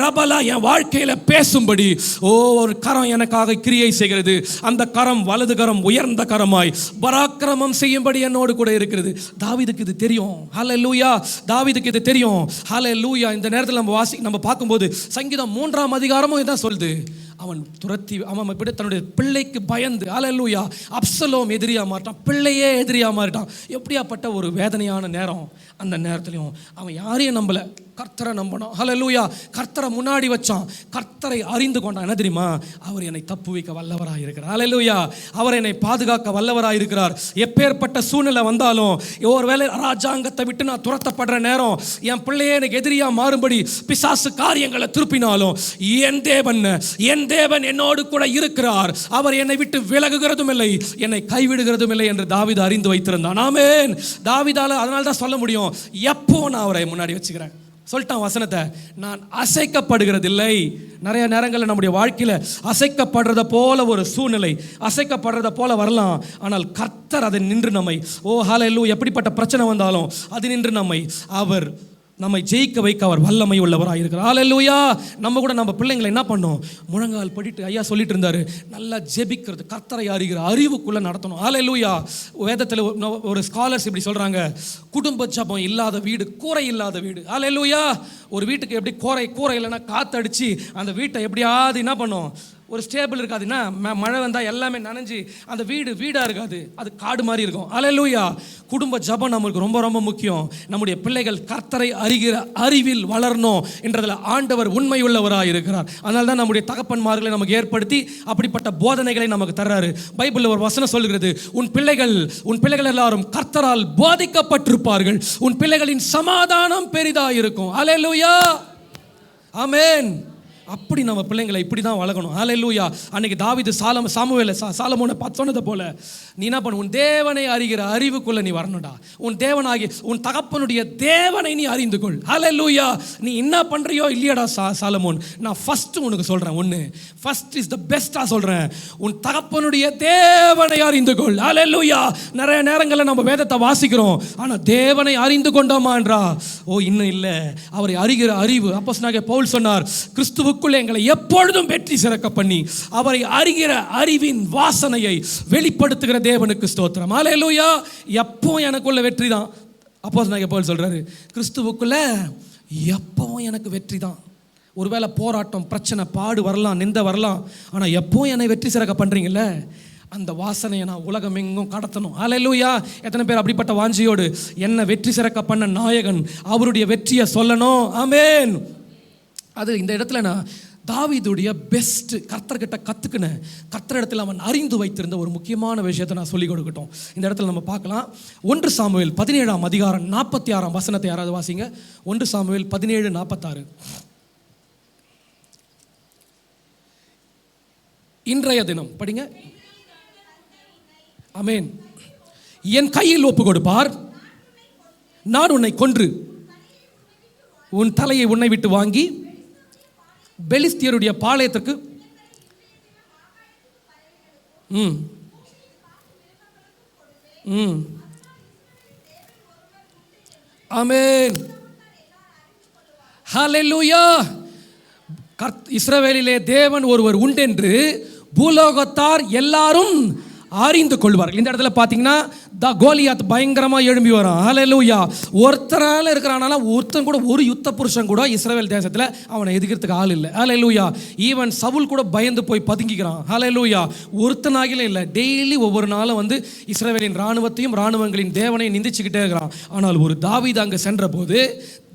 ரபலா என் வாழ்க்கையில பேசும்படி ஒரு கரம் எனக்காக கிரியை செய்கிறது. அந்த கரம், வலது கரம், உயர்ந்த கரமாய் பராக்கிரமம் செய்யும்படி என்னோடு கூட இருக்கிறது. தாவீதுக்கு இது தெரியும். ஹல்லேலூயா. தாவீதுக்கு இது தெரியும். ஹல்லேலூயா. இந்த நேரத்தில் நம்ம பார்க்கும்போது சங்கீதம் 3ஆம் அதிகாரமும் இதான் சொல்லுது. அவன் துரத்தி, அவன் தன்னுடைய பிள்ளைக்கு பயந்து, ஹல்லேலூயா, அப்சலோம் எதிரியா மாட்டான், பிள்ளையே எதிரியா மாட்டான். எப்படியாப்பட்ட ஒரு வேதனையான நேரம். அந்த நேரத்திலையும் அவன் யாரையும் நம்பல, கர்த்தரை நம்பணும். ஹல்லேலூயா. கர்த்தரை முன்னாடி வச்சான். கர்த்தரை அறிந்து கொண்டான். என்ன தெரியுமா? அவர் என்னை தப்பு வைக்க வல்லவராக இருக்கிறார். ஹல்லேலூயா. அவர் என்னை பாதுகாக்க வல்லவராக இருக்கிறார். எப்பேற்பட்ட சூழ்நிலை வந்தாலும், ஒருவேளை ராஜாங்கத்தை விட்டு நான் துரத்தப்படுற நேரம், என் பிள்ளையே எனக்கு எதிரியா மாறும்படி பிசாசு காரியங்களை திருப்பினாலும், என் தேவன் என்னோடு கூட இருக்கிறார். அவர் என்னை விட்டு விலகுகிறதும் இல்லை, என்னை கைவிடுகிறதும் இல்லை என்று தாவீது அறிந்து வைத்திருந்தான். ஆமென். தாவீதால அதனால தான் சொல்ல முடியும், எப்போ நான் அவரை முன்னாடி வச்சுக்கிறேன். சொல்லிட்டான் வசனத்தை, நான் அசைக்கப்படுகிறதில்லை. நிறைய நேரங்களில் நம்முடைய வாழ்க்கையில் அசைக்கப்படுறத போல ஒரு சூழ்நிலை, அசைக்கப்படுறத போல வரலாம். ஆனால் கர்த்தர் அதை நின்று நம்மை, ஹல்லேலூயா, எப்படிப்பட்ட பிரச்சனை வந்தாலும் அது நின்று நம்மை ஜெயிக்க வைக்க அவர் வல்லமை உள்ளவராக இருக்கிறார். ஹல்லேலூயா. நம்ம கூட நம்ம பிள்ளைங்களை என்ன பண்ணோம்? முழங்கால் படிட்டு, ஐயா சொல்லிட்டு இருந்தாரு, நல்லா ஜெபிக்கிறது, கர்த்தரை அறிகிற அறிவுக்குள்ள நடத்தணும். ஹல்லேலூயா. வேதத்தில் ஒரு ஸ்காலர்ஸ் இப்படி சொல்றாங்க, குடும்ப ஜபம் இல்லாத வீடு கூரை இல்லாத வீடு. ஹல்லேலூயா. ஒரு வீட்டுக்கு எப்படி கூரை இல்லைன்னா காத்தடிச்சு அந்த வீட்டை எப்படியாவது என்ன பண்ணும்? ஒரு ஸ்டேபிள் இருக்காதுன்னா, மழை வந்தால் எல்லாமே நனைஞ்சு அந்த வீடாக இருக்காது, அது காடு மாதிரி இருக்கும். ஹல்லேலூயா. குடும்ப ஜபம் நம்மளுக்கு ரொம்ப ரொம்ப முக்கியம். நம்முடைய பிள்ளைகள் கர்த்தரை அறிகிற அறிவில் வளரணும் என்றதில் ஆண்டவர் உண்மை உள்ளவராக இருக்கிறார். அதனால தான் நம்முடைய தகப்பன்மார்களை நமக்கு ஏற்படுத்தி அப்படிப்பட்ட போதனைகளை நமக்கு தர்றாரு. பைபிளில் ஒரு வசனம் சொல்கிறது, உன் பிள்ளைகள் எல்லாரும் கர்த்தரால் போதிக்கப்பட்டிருப்பார்கள், உன் பிள்ளைகளின் சமாதானம் பெரிதாக இருக்கும். ஹல்லேலூயா. ஆமென். அப்படி நம்ம பிள்ளைங்களை இப்படி தான் வளர்க்கணும். ஹல்லேலூயா. அன்னைக்கு தாவீது சாலமோனை பார்த்து சொன்னதை போல நீ என்ன பண்ணு, உன் தேவனை அறிகிற அறிவுக்குள்ள நீ வரணும்டா. உன் தேவனாகி உன் தகப்பனுடைய தேவனை நீ அறிந்து கொள். ஹல்லேலூயா. நீ என்ன பண்றியோ இல்லையடா சாலமோன், நான் ஃபர்ஸ்ட் உனக்கு சொல்றேன், ஒன்று ஃபர்ஸ்ட் இஸ் த பெஸ்டா சொல்றேன், உன் தகப்பனுடைய தேவனை அறிந்து கொள். ஹல்லேலூயா. நிறைய நேரங்களில் நம்ம வேதத்தை வாசிக்கிறோம், ஆனா தேவனை அறிந்து கொண்டோமான்றா, ஓ இன்னும் இல்லை. அவரை அறிகிற அறிவு, அப்போஸ்தலனாகிய பவுல் சொன்னார், கிறிஸ்துவுக்குள்ளே எங்களை எப்பொழுதும் வெற்றி சிறக்க பண்ணி அவரை அறிகிற அறிவின் வாசனையை வெளிப்படுத்துகிற தேவனுக்கு ஸ்தோத்திரம். ஹல்லேலூயா. எப்போ எனக்குள்ள வெற்றி தான். அப்போஸ்தலனாகிய பவுல் சொல்றாரு, கிறிஸ்துவுக்குள்ள எப்பவும் எனக்கு வெற்றி தான். ஒருவேளை போராட்டம், பிரச்சனை, பாடு வரலாம், நிந்த வரலாம், ஆனா எப்போ என்னை வெற்றி சிறக்க பண்றீங்கல்ல, அந்த வாசனையை நான் உலகம் எங்கும் கடத்தணும். ஹல்லேலூயா. எத்தனை பேர் அப்படிப்பட்ட வாஞ்சியோடு என்ன வெற்றி சிறக்க பண்ண நாயகன் அவருடைய வெற்றியை சொல்லணும்? ஆமென். அது இந்த இடத்துல நான் தாவீதுடைய பெஸ்ட் கர்த்தர்கிட்ட கற்றுக்கின, கர்த்தர் இடத்துல அவன் அறிந்து வைத்திருந்த ஒரு முக்கியமான விஷயத்தை நான் சொல்லிக் கொடுக்கட்டும். இந்த இடத்துல நம்ம பார்க்கலாம். 1 சாமுவேல் 17ஆம் அதிகாரம் 46ஆம் வசனத்தை யாராவது வாசிங்க. 1 சாமுவேல் 17:46. இன்றைய தினம் படிங்க. ஆமென். என் கையில் ஒப்பு கொடுப்பார், நான் உன்னை கொன்று உன் தலையை உன்னை விட்டு வாங்கி பெலிஸ்தியருடைய பாளையத்திற்கு ஆமென். ஹல்லேலூயா. இஸ்ரவேலிலே தேவன் ஒருவர் உண்டென்று பூலோகத்தார் எல்லாரும் அறிந்து கொள்வார்கள். இந்த இடத்துல பார்த்தீங்கன்னா கோலியாத் பயங்கரமாக எழும்பி வரான். ஹல்லேலூயா. ஒருத்தரால் இருக்கிறானால ஒருத்தன் கூட, ஒரு யுத்த புருஷன் கூட இஸ்ரவேல் தேசத்தில் அவனை எதிர்க்கிறதுக்கு ஆள் இல்லை. ஹல்லேலூயா. ஈவன் சவுல் கூட பயந்து போய் பதுங்கிக்கிறான். ஹல்லேலூயா. ஒருத்தனாகில இல்லை, டெய்லி ஒவ்வொரு நாளும் வந்து இஸ்ரவேலின் இராணுவத்தையும் இராணுவங்களின் தேவனையும் நிந்திச்சுக்கிட்டே இருக்கிறான். ஆனால் ஒரு தாவீது அங்கே சென்ற போது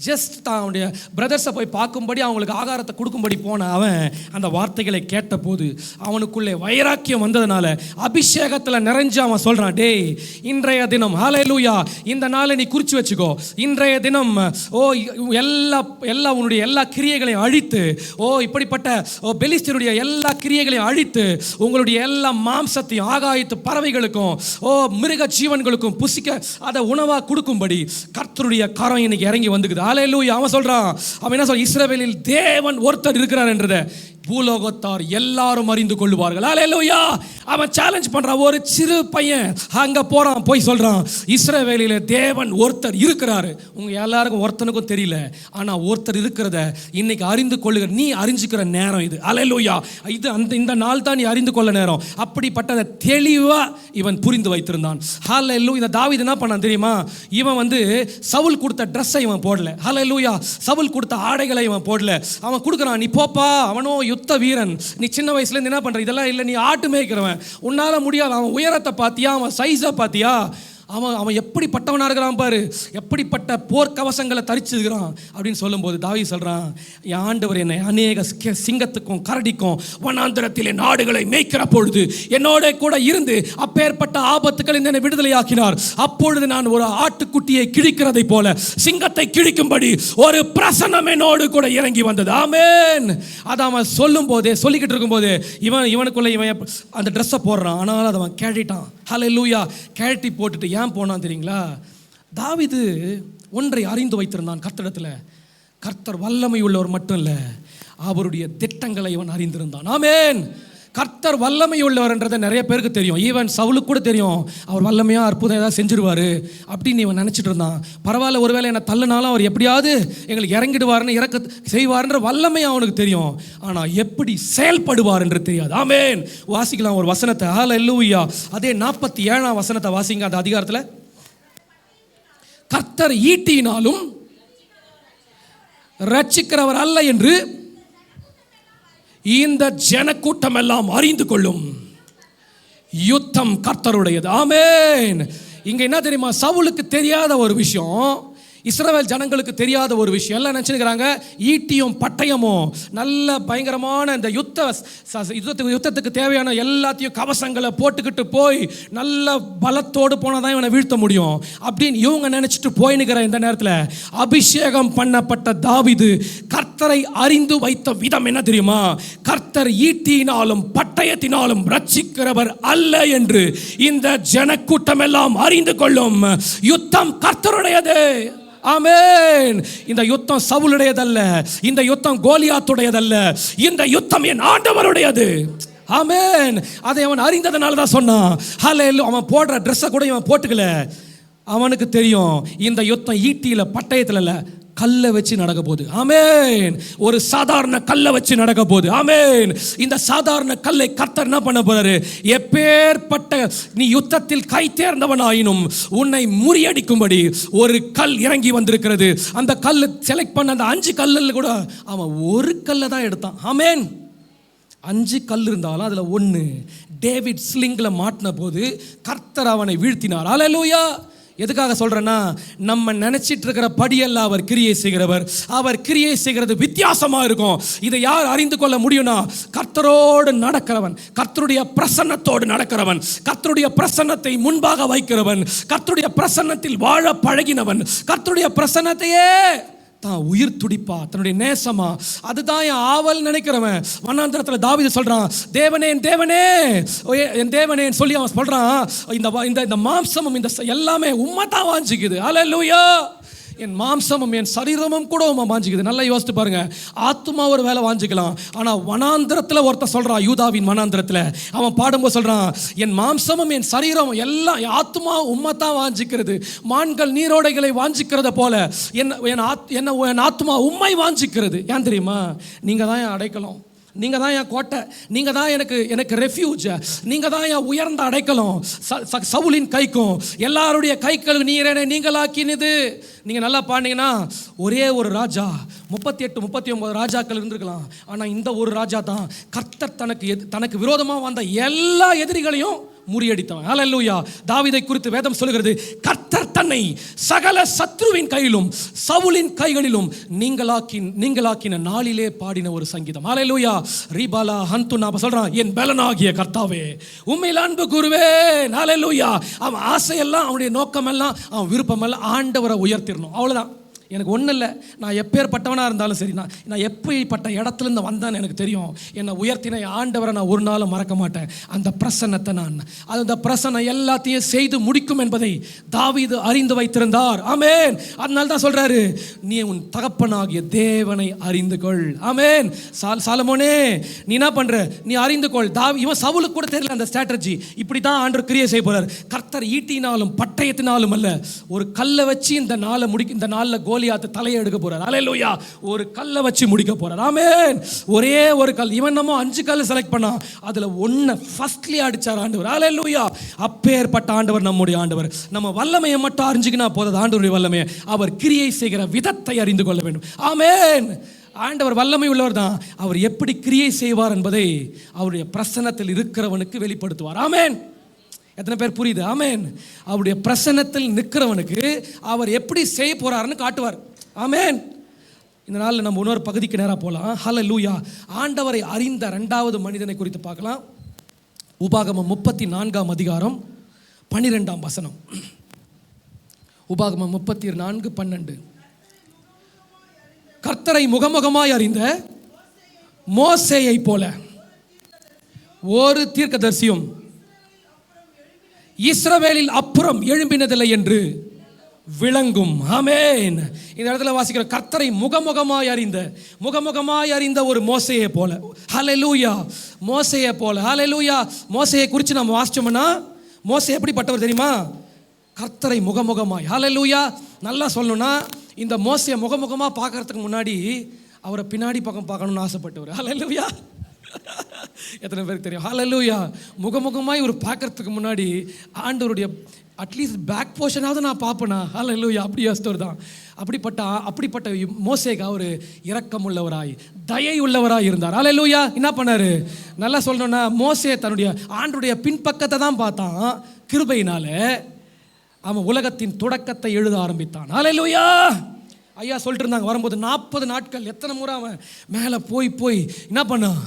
ஜஸ்ட் தான் அவனுடைய பிரதர்ஸை போய் பார்க்கும்படி அவங்களுக்கு ஆகாரத்தை கொடுக்கும்படி போன அவன் அந்த வார்த்தைகளை கேட்ட போது அவனுக்குள்ளே வைராக்கியம் வந்ததுனால அபிஷேகத்தில் நிறைஞ்சு அவன் சொல்கிறான், டேய் இன்றைய தினம், ஹல்லேலூயா, இந்த நாளை நீ குறித்து வச்சுக்கோ. இன்றைய தினம் எல்லா உன்னுடைய எல்லா கிரியைகளையும் அழித்து, இப்படிப்பட்ட பெலிஸ்தருடைய எல்லா கிரியைகளையும் அழித்து, உங்களுடைய எல்லா மாம்சத்தையும் ஆகாயத்து பறவைகளுக்கும் மிருக ஜீவன்களுக்கும் புசிக்க அதை உணவாக கொடுக்கும்படி கர்த்தருடைய கரம் இன்னைக்கு இறங்கி வந்துக்குது. ஹல்லேலூயா. அவன் சொல்றான், அவன் என்ன சொல்றான், இஸ்ரவேலில் தேவன் ஒருத்தர் இருக்கிறார் என்றதை பூலோகத்தார் எல்லாரும் அறிந்து கொள்வார்கள். ஹல்லேலூயா. அவன் சேலஞ்ச் பண்றான். ஒரு சிறு பையன் அங்க போறான், போய் சொல்றான், இஸ்ரவேலில தேவன் ஒருத்தர் இருக்கிறாரு. உங்க எல்லாருக்கும் ஒருத்தனுக்கும் தெரியல, ஆனா ஒருத்தர் இருக்கிறத இன்னைக்கு அறிந்து கொள்ளுகிற நீ அறிஞ்சுக்கிற நேரம் இது. ஹல்லேலூயா. இது இந்த நாள் தான் நீ அறிந்து கொள்ள நேரம். அப்படிப்பட்ட தெளிவா இவன் புரிந்து வைத்திருந்தான். ஹல்லேலூயா. இந்த தாவீது என்ன பண்ணான் தெரியுமா? இவன் வந்து சவுல் கொடுத்த ட்ரெஸ்ஸை இவன் போடல. ஹல்லேலூயா. சவுல் கொடுத்த ஆடைகளை இவன் போடல. அவன் கொடுக்குறான், நீ போப்பா, அவனோ யுத்த வீரன், நீ சின்ன வயசுல இருந்து என்ன பண்ற, இதெல்லாம் இல்லை, நீ ஆட்டு மேய்க்கிறவன், உன்னால முடியாது. அவன் உயரத்தை பாத்தியா, அவன் சைஸை பாத்தியா, அவன் எப்படிப்பட்டவனா இருக்கிறான் பாரு, எப்படிப்பட்ட போர்க்கவசங்களை தரிச்சிருக்கிறான் அப்படின்னு சொல்லும்போது தாவீது சொல்றான், என் ஆண்டவர் என்னை அநேக சிங்கத்துக்கும் கரடிக்கும் வனாந்திரத்திலே நாடுகளை மேய்க்கிற பொழுது என்னோட கூட இருந்து அப்பேற்பட்ட ஆபத்துக்கள் என்னை விடுதலையாக்கினார். அப்பொழுது நான் ஒரு ஆட்டுக்குட்டியை கிழிக்கிறதை போல சிங்கத்தை கிழிக்கும்படி ஒரு பிரசன்னம் என்னோடு கூட இறங்கி வந்தது. ஆமென். அதை அவன் சொல்லும் போதே, சொல்லிக்கிட்டு இருக்கும் போது இவனுக்குள்ள இவன் அந்த ட்ரெஸ்ஸை போடுறான். ஆனால் அதை அவன் கேட்டிட்டான். ஹல்லேலூயா. கேட்டி போட்டுட்டு ஏன் போனான் தெரியுங்களா? தாவீது ஒன்றை அறிந்து வைத்திருந்தான் கர்த்தரிடத்தில். கர்த்தர் வல்லமை உள்ளவர் மட்டும் இல்லை, அவருடைய திட்டங்களை இவன் அறிந்திருந்தான். ஆமென். கர்த்தர் வல்லமை உள்ளவர் என்றதை நிறைய பேருக்கு தெரியும். ஈவன் சவுலுக்கு கூட தெரியும், அவர் வல்லமையா அற்புதம் ஏதாவது செஞ்சிருவாரு அப்படின்னு இவன் நினைச்சிட்டு இருந்தான். பரவாயில்ல, ஒருவேளை என்ன தள்ளுனாலும் அவர் எப்படியாவது எங்களுக்கு இறங்கிடுவாருன்னு இறக்க செய்வார்ன்ற வல்லமை அவனுக்கு தெரியும். ஆனா எப்படி செயல்படுவார் என்று தெரியாது. ஆமென். வாசிக்கலாம் ஒரு வசனத்தை. ஹல்லேலூயா. அதே 47ஆம் வசனத்தை வாசிங்க. அந்த அதிகாரத்தில், கர்த்தர் ஈட்டினாலும் ரட்சிக்கிறவர் அல்ல என்று இந்த ஜனக்கூட்டம் எல்லாம் அறிந்து கொள்ளும். யுத்தம் கர்த்தருடையது. ஆமென். இங்க என்ன தெரியுமா? சவுலுக்கு தெரியாத ஒரு விஷயம், இஸ்ரவேல் ஜனங்களுக்கு தெரியாத ஒரு விஷயம். எல்லாம் நினைச்சுக்கிறாங்க ஈட்டியும் பட்டயமும் நல்ல பயங்கரமான இந்த யுத்தத்துக்கு தேவையான எல்லாத்தையும் கவசங்களை போட்டுக்கிட்டு போய் நல்ல பலத்தோடு போனதான் இவனை வீழ்த்த முடியும் அப்படின்னு இவங்க நினைச்சிட்டு போயினுக்கிற இந்த நேரத்தில் அபிஷேகம் பண்ணப்பட்ட தாவீது கர்த்தர் கர்த்தரை அறிந்து வைத்த விதம் என்ன தெரியுமா? கர்த்தர் ஈட்டியினாலும் பட்டயத்தினாலும் ரட்சிக்கிறவர் அல்ல என்று இந்த ஜனக்கூட்டம் எல்லாம் அறிந்து கொள்ளும். யுத்தம் கர்த்தருடையது. ஆமென். இந்த யுத்தம் சவுலுடையதல்ல, இந்த யுத்தம் கோலியாத்துடையதல்ல, இந்த யுத்தம் என் ஆண்டவருடையது. ஆமென். அதை அவன் அறிந்ததனால தான் சொன்னான். ஹல்லேலூயா. அவன் போடுற ட்ரெஸ்ஸை கூட இவன் போட்டுக்கல. அவனுக்கு தெரியும் இந்த யுத்தம் ஈட்டியில பட்டயத்தில் இல்ல, கல்லை வச்சு நடக்க போகுது. ஆமென். ஒரு சாதாரண கல்லை வச்சு நடக்க போகுது. ஆமென். இந்த சாதாரண கல்லை கர்த்தர் என்ன பண்ண போறாரு? எப்பேற்பட்ட நீ யுத்தத்தில் கை தேர்ந்தவனாயினும் உன்னை முறியடிக்கும்படி ஒரு கல் இறங்கி வந்திருக்கிறது. அந்த கல் செலக்ட் பண்ண அந்த 5 கல்லில் கூட அவன் ஒரு கல்லை தான் எடுத்தான். ஆமென். 5 கல் இருந்தாலும் அதுல 1 டேவிட் ஸ்லிங்ல மாட்டின போது கர்த்தர் அவனை வீழ்த்தினார். ஹல்லேலூயா. எதுக்காக சொல்றேன்னா, நம்ம நினைச்சிட்டு இருக்கிற படியெல்லாம் அவர் கிரியை செய்கிறவர். அவர் கிரியை செய்கிறது வித்தியாசமா இருக்கும். இதை யார் அறிந்து கொள்ள முடியும்னா, கர்த்தரோடு நடக்கிறவன், கர்த்தருடைய பிரசன்னத்தோடு நடக்கிறவன், கர்த்தருடைய பிரசன்னத்தை முன்பாக வைக்கிறவன், கர்த்தருடைய பிரசன்னத்தில் வாழ பழகினவன், கர்த்தருடைய பிரசன்னத்தையே தான் உயிர் துடிப்பா, தன்னுடைய நேசமா, அதுதான் என் ஆவல் நினைக்கிறவன். வனாந்தரத்தில் தாவீது சொல்றான், தேவனே என் தேவனே என் தேவனே சொல்லி அவன் சொல்றான், இந்த மாம்சமும் இந்த எல்லாமே உம்மை தான் வாஞ்சிக்குது. ஹல்லேலூயா. என் மாம்சமும் என் சரீரமும் கூட உம்மை வாஞ்சிக்குது. நல்லா யோசித்து பாருங்க. ஆத்துமா ஒரு வேலை வாஞ்சிக்கலாம், ஆனா வனாந்தரத்தில் ஒருத்தன் சொல்றான், யூதாவின் வனாந்தரத்தில் அவன் பாடும்போது சொல்றான், என் மாம்சமும் என் சரீரமும் எல்லாம் ஆத்துமா உம்மை தான் வாஞ்சிக்கிறது. மான்கள் நீரோடைகளை வாஞ்சிக்கிறத போல என் ஆத்துமா உம்மை வாஞ்சிக்கிறது. ஏன் தெரியுமா? நீங்க தான் என் அடைக்கலம், நீங்க தான் என் கோட்டை, நீங்க தான் எனக்கு ரெஃப்யூஜ், நீங்க தான் என் உயர்ந்த அடைக்கலம். சவுலின் கைக்கும் எல்லாருடைய கைகளும் நீர் என்னை நீங்களாக்கினது. நீங்க நல்லா பாண்டீங்கன்னா, ஒரே ஒரு ராஜா 38 39 ராஜாக்கள் இருந்திருக்கலாம், ஆனா இந்த ஒரு ராஜா தான் கர்த்தர் தனக்கு விரோதமாக வந்த எல்லா எதிரிகளையும் முறியடித்தவன். ஹல்லேலூயா. தாவீதை குறித்து வேதம் சொல்கிறது, கர்த்தர் தன்னை சகல சத்ருவின் கையிலும் சவுலின் கைகளிலும் நீங்களாக்கின நாளிலே பாடின ஒரு சங்கீதம். ஹல்லேலூயா. ரீபாலா ஹந்துனா சொல்றான், என் பலனாகிய கர்த்தாவே உம்மையில் அன்பு கூறுவேன். ஹல்லேலூயா. அவன் ஆசையெல்லாம், அவனுடைய நோக்கமெல்லாம், அவன் விருப்பமெல்லாம் ஆண்டவரை உயர்த்திடணும். அவ்வளவுதான். எனக்கு ஒன்றும் இல்லை, நான் எப்பேற்பட்டவனாக இருந்தாலும் சரி, நான் எப்படிப்பட்ட இடத்துலேருந்து வந்தேன்னு எனக்கு தெரியும். என்னை உயர்த்தின ஆண்டவரை நான் ஒரு நாளும் மறக்க மாட்டேன். அந்த பிரசன்னத்தை அந்த பிரசன்னம் எல்லாத்தையும் செய்து முடிக்கும் என்பதை தாவீது அறிந்து வைத்திருந்தார். ஆமென். அதனால தான் சொல்றாரு, நீ உன் தகப்பனாகிய தேவனை அறிந்து கொள். ஆமென். சாலமோனே, நீ என்ன பண்ற? நீ அறிந்து கொள். இவன் சவுலுக்கு கூட தெரியல அந்த ஸ்ட்ராட்டஜி. இப்படி தான் ஆண்டவர் கிரியை செய்ய போறார். கர்த்தர் ஈட்டினாலும் பட்டயத்தினாலும் அல்ல, ஒரு கல்லை வச்சு இந்த நாளில் கோலியாத்து தலையை எடுக்க போறார். ஹல்லேலூயா. ஒரு கல்லை வச்சு முடிக்க போறார். ஆமென். ஒரே ஒரு கல். இவன் நம்ம 5 கல் செலக்ட் பண்ணா, அதுல 1 ஃபர்ஸ்ட்லி அடிச்சார் ஆண்டவர். ஹல்லேலூயா. அப்பேற்பட்ட ஆண்டவர் நம்முடைய ஆண்டவர். நம்ம வல்லமையை மட்டும் அறிஞ்சிக்கினா போதாது. ஆண்டவருடைய வல்லமையை, அவர் கிரியை செய்கிற விதத்தை அறிந்து கொள்ள வேண்டும். ஆமென். ஆண்டவர் வல்லமை உள்ளவர் தான். அவர் எப்படி கிரியை செய்வார் என்பதை அவருடைய பிரசன்னத்தில் இருக்கிறவனுக்கு வெளிப்படுத்துவார். ஆமென். எத்தனை பேர் புரியுது? ஆமென். அவருடைய பிரசன்னத்தில் நிற்கிறவனுக்கு அவர் எப்படி செய்ய போறாருன்னு காட்டுவார். ஆமென். இந்த நாளில் நம்ம இன்னொரு பகுதிக்கு நேராக போகலாம். ஹல்லேலூயா. ஆண்டவரை அறிந்த 2வது மனிதனை குறித்து பார்க்கலாம். உபாகமம் 34ஆம் அதிகாரம் 12ஆம் வசனம். உபாகமம் 34:12. கர்த்தரை முகமுகமாய் அறிந்த மோசேயை போல ஒரு தீர்க்கதரிசியும் இஸ்ரவேலில் அப்புறம் எழும்பினதில்லை என்று விளங்கும். ஆமென். இந்த இடத்துல வாசிக்கிற கர்த்தரை முகமுகமாய் அறிந்த ஒரு மோசேயை போல. ஹல்லேலூயா. மோசேயை போல. ஹல்லேலூயா. மோசேயை குறித்து நம்ம வாசிச்சோம்னா, மோசே எப்படிப்பட்டவர் தெரியுமா? கர்த்தரை முகமுகமாய். ஹல்லேலூயா. நல்லா சொல்லணும்னா, இந்த மோசேயை முகமுகமாக பார்க்கறதுக்கு முன்னாடி அவரை பின்னாடி பக்கம் பார்க்கணும்னு ஆசைப்பட்டவர். ஹல்லேலூயா. எத்தனை பேருக்கு தெரியும்? ஹல்லேலூயா. முகமுகமாய் ஒரு பார்க்கறதுக்கு முன்னாடி ஆண்டவருடைய அட்லீஸ்ட் பேக் போர்ஷனாவது நான் பார்ப்பேனா? ஹல்லேலூயா. அப்படி யோசித்தவர் தான். அப்படிப்பட்ட மோசேக்கு அவர் இரக்கமுள்ளவராய் தயை உள்ளவராய் இருந்தார். ஹல்லேலூயா. என்ன பண்ணாரு? நல்லா சொல்லணும்னா, மோசே தன்னுடைய ஆண்டருடைய பின்பக்கத்தை தான் பார்த்தான். கிருபையினால அவன் உலகத்தின் தொடக்கத்தை எழுத ஆரம்பித்தான். ஹல்லேலூயா. ஐயா சொல்லிட்டு இருந்தாங்க வரும்போது, 40 நாட்கள் எத்தனை முறை அவன் மேலே போய் என்ன பண்ணான்?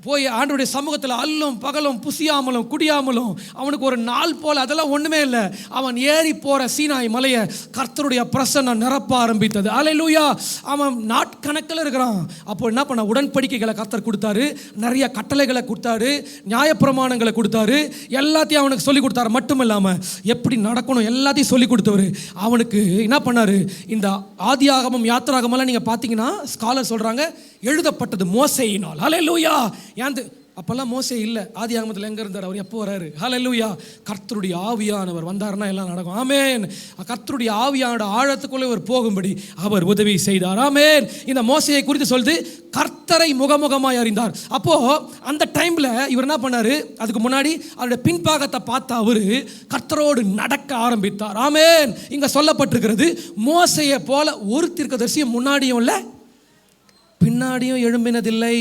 போய் ஆண்டவருடைய சமூகத்தில் அல்லும் பகலும் புசியாமலும் குடியாமலும் அவனுக்கு ஒரு நாள் போல் அதெல்லாம் ஒன்றுமே இல்லை. அவன் ஏறி போகிற சீனாய் மலையை கர்த்தருடைய பிரசன்னம் நிரப்ப ஆரம்பித்தது. அல்லேலூயா. அவன் நாட்கணக்கில் இருக்கிறான். அப்போ என்ன பண்ண, உடன்படிக்கைகளை கர்த்தர் கொடுத்தாரு, நிறைய கட்டளைகளை கொடுத்தாரு, நியாயப்பிரமாணங்களை கொடுத்தாரு, எல்லாத்தையும் அவனுக்கு சொல்லி கொடுத்தாரு. மட்டும் இல்லாமல் எப்படி நடக்கணும் எல்லாத்தையும் சொல்லி கொடுத்தவர். அவனுக்கு என்ன பண்ணார், இந்த ஆதியாகமம் யாத்திராகமெல்லாம் நீங்கள் பார்த்தீங்கன்னா ஸ்காலர் சொல்கிறாங்க எழுதப்பட்டது மோசேயினால். அல்லேலூயா. ஏன் அப்போல்லாம் மோசே இல்லை, ஆதி ஆகமத்தில் எங்கே இருந்தார், அவர் எப்போ வராரு? ஹல்லேலூயா. கர்த்தருடைய ஆவியானவர் வந்தார்னா எல்லாம் நடக்கும். ஆமேன். கர்த்தருடைய ஆவியானோட ஆழத்துக்குள்ளே அவர் போகும்படி அவர் உதவி செய்தார். ஆமேன். இந்த மோசையை குறித்து சொல்லுது, கர்த்தரை முகமுகமாய் அறிந்தார். அப்போ அந்த டைமில் இவர் என்ன பண்ணார், அதுக்கு முன்னாடி அவருடைய பின்பாகத்தை பார்த்த அவர் கர்த்தரோடு நடக்க ஆரம்பித்தார். ஆமேன். இங்கே சொல்லப்பட்டிருக்கிறது, மோசையை போல ஒரு தீர்க்கதரிசியும் முன்னாடியும் இல்லை பின்னாடியும் எழும்பினதில்லை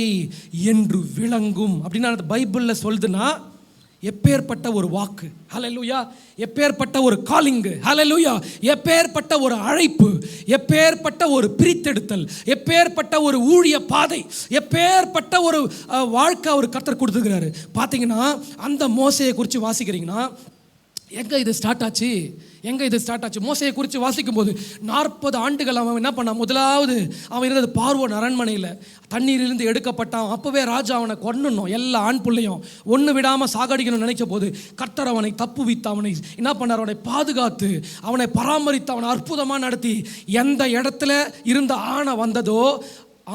என்று விளங்கும் அப்படின்னு அந்த பைபிளில் சொல்லுதுன்னா, எப்பேற்பட்ட ஒரு வாக்கு. ஹல்லேலூயா. எப்பேற்பட்ட ஒரு காலிங்கு. ஹல்லேலூயா. எப்பேற்பட்ட ஒரு அழைப்பு, எப்பேற்பட்ட ஒரு பிரித்தெடுத்தல், எப்பேற்பட்ட ஒரு ஊழிய பாதை, எப்பேற்பட்ட ஒரு வாழ்க்கை அவர் கர்த்தர் கொடுத்துருக்கிறாரு. பார்த்தீங்கன்னா அந்த மோசையை குறித்து வாசிக்கிறீங்கன்னா, எங்கே இது ஸ்டார்ட் ஆச்சு, எங்கே இது ஸ்டார்ட் ஆச்சு? மோசையை குறித்து வாசிக்கும் போது 40 ஆண்டுகள் அவன் என்ன பண்ணான், முதலாவது அவன் இருந்தது பார்வோன் அரண்மனையில் தண்ணீரிலிருந்து எடுக்கப்பட்டான். அப்போவே ராஜா அவனை கொன்னணும், எல்லா ஆண் பிள்ளையும் ஒன்று விடாமல் சாகடிக்கணும்னு நினைச்ச போது கர்த்தர் அவனை தப்புவித்து அவனை என்ன பண்ணார், அவனை பாதுகாத்து அவனை பராமரித்து அவனை அற்புதமாக நடத்தி எந்த இடத்துல இருந்த ஆணை வந்ததோ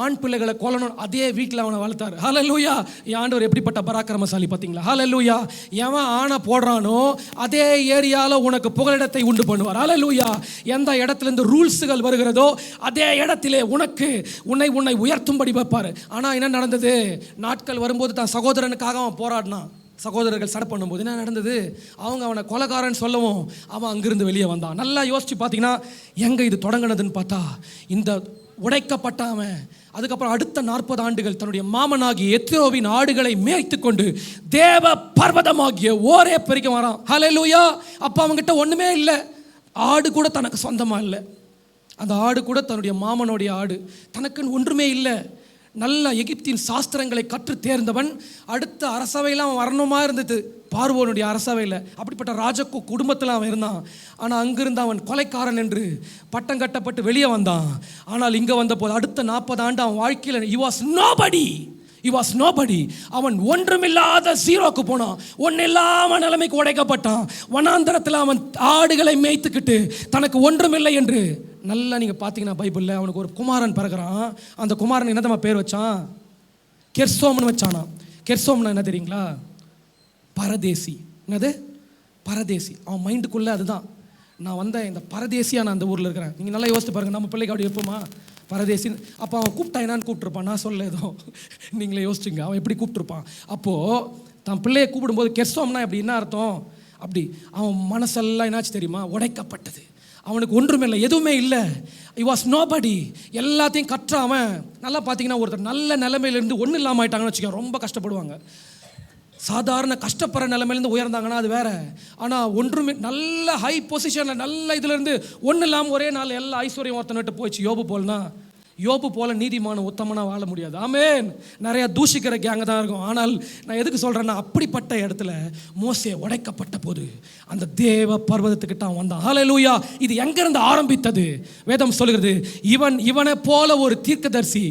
ஆண் பிள்ளைகளை கொல்லணும் அதே வீட்டில் அவனை வளர்த்தார். ஹல்லேலூயா. ஆண்டவர் எப்படிப்பட்ட பராக்கிரமசாலி பார்த்தீங்களா? ஹல்லேலூயா. எவன் ஆணை போடுறானோ அதே ஏரியாவில் உனக்கு புகலிடத்தை உண்டு பண்ணுவார். ஹல்லேலூயா. எந்த இடத்துலேருந்து ரூல்ஸுகள் வருகிறதோ அதே இடத்திலே உன்னை உயர்த்தும்படி வைப்பார். ஆனால் என்ன நடந்தது, நாட்கள் வரும்போது தான் சகோதரனுக்காக அவன் போராடினான். சகோதரர்கள் சடை பண்ணும்போது என்ன நடந்தது, அவங்க அவனை கொலைகாரன் சொல்லவும் அவன் அங்கிருந்து வெளியே வந்தான். நல்லா யோசிச்சு பார்த்தீங்கன்னா எங்கே இது தொடங்கினதுன்னு பார்த்தா, இந்த உடைக்கப்பட்ட அவன் அதுக்கப்புறம் அடுத்த 40 ஆண்டுகள் தன்னுடைய மாமனாகிய எத்திரோவின் ஆடுகளை மேய்த்து கொண்டு தேவ பர்வதமாகிய ஓரே பெருக்கம் வரான். ஹல்லேலூயா. அப்போ அவங்ககிட்ட ஒன்றுமே இல்லை, ஆடு கூட தனக்கு சொந்தமாக இல்லை, அந்த ஆடு கூட தன்னுடைய மாமனுடைய ஆடு, தனக்குன்னு ஒன்றுமே இல்லை. நல்ல எகிப்தின் சாஸ்திரங்களை கற்று தேர்ந்தவன். அடுத்த அரசவையில் அவன் வரணுமா இருந்தது, பார்வோனுடைய அரசவையில். அப்படிப்பட்ட ராஜ குடும்பத்தில் அவன் இருந்தான். ஆனால் அங்கிருந்து அவன் கொலைக்காரன் என்று பட்டம் கட்டப்பட்டு வெளியே வந்தான். ஆனால் இங்கே வந்த போது அடுத்த 40 ஆண்டு அவன் வாழ்க்கையில் he was nobody. அவன் ஒன்றுமில்லாத ஜீரோக்கு போனான், ஒன்றும் இல்லாமல் நிலைமைக்கு உடைக்கப்பட்டான். வனாந்தரத்தில் அவன் ஆடுகளை மேய்த்துக்கிட்டு தனக்கு ஒன்றுமில்லை என்று நல்லா நீங்கள் பார்த்தீங்கன்னா பைபிளில் அவனுக்கு ஒரு குமாரன் பிறகுறான். அந்த குமாரன் என்னதம்மா பேர் வச்சான், கெர்சோம்னு வச்சானா. கெர்சோம்னா என்ன தெரியுங்களா, பரதேசி. என்னது பரதேசி? அவன் மைண்டுக்குள்ளே அதுதான், நான் வந்தேன் இந்த பரதேசியாக நான் அந்த ஊரில் இருக்கிறேன். நீங்கள் நல்லா யோசித்து பாருங்கள், நம்ம பிள்ளைக்கு அப்படி இருப்போமா பரதேசின்னு? அப்போ அவன் கூப்பிட்டா என்னான்னு கூப்பிட்டுருப்பான், நான் சொல்ல ஏதோ நீங்களே யோசிச்சுங்க அவன் எப்படி கூப்பிட்டுருப்பான். அப்போது தன் பிள்ளையை கூப்பிடும்போது கெர்சோம்னா எப்படி என்ன அர்த்தம், அப்படி அவன் மனசெல்லாம் என்னாச்சு தெரியுமா, உடைக்கப்பட்டது. அவனுக்கு ஒன்றுமே எதுவுமே இல்லை. he was nobody. எல்லாத்தையும் கற்ற அவன். நல்லா பார்த்தீங்கன்னா ஒருத்தர் நல்ல நிலைமையிலேருந்து ஒன்றும் இல்லாமல் ஆயிட்டாங்கன்னு வச்சுக்கோங்க, ரொம்ப கஷ்டப்படுவாங்க. சாதாரண கஷ்டப்படுற நிலைமையிலேருந்து உயர்ந்தாங்கன்னா அது வேற. ஆனால் ஒன்றுமே நல்ல ஹை பொசிஷனில் நல்ல இதுலேருந்து ஒன்றும் இல்லாமல் ஒரே நாள் எல்லா ஐஸ்வர்யம் ஒருத்தனை விட்டு போயிடுச்சு. யோபு போல நீதிமான உத்தமனாக வாழ முடியாது. ஆமேன். நிறைய தூஷிக்கிற கேங்க தான் இருக்கும். ஆனால் நான் எதுக்கு சொல்கிறேன்னா, அப்படிப்பட்ட இடத்துல மோசே உடைக்கப்பட்ட போது அந்த தேவ பர்வதத்துக்கிட்ட அவன் வந்தான். ஹல்லேலூயா. இது எங்கிருந்து ஆரம்பித்தது? வேதம் சொல்கிறது, இவனை போல ஒரு தீர்க்கதரிசி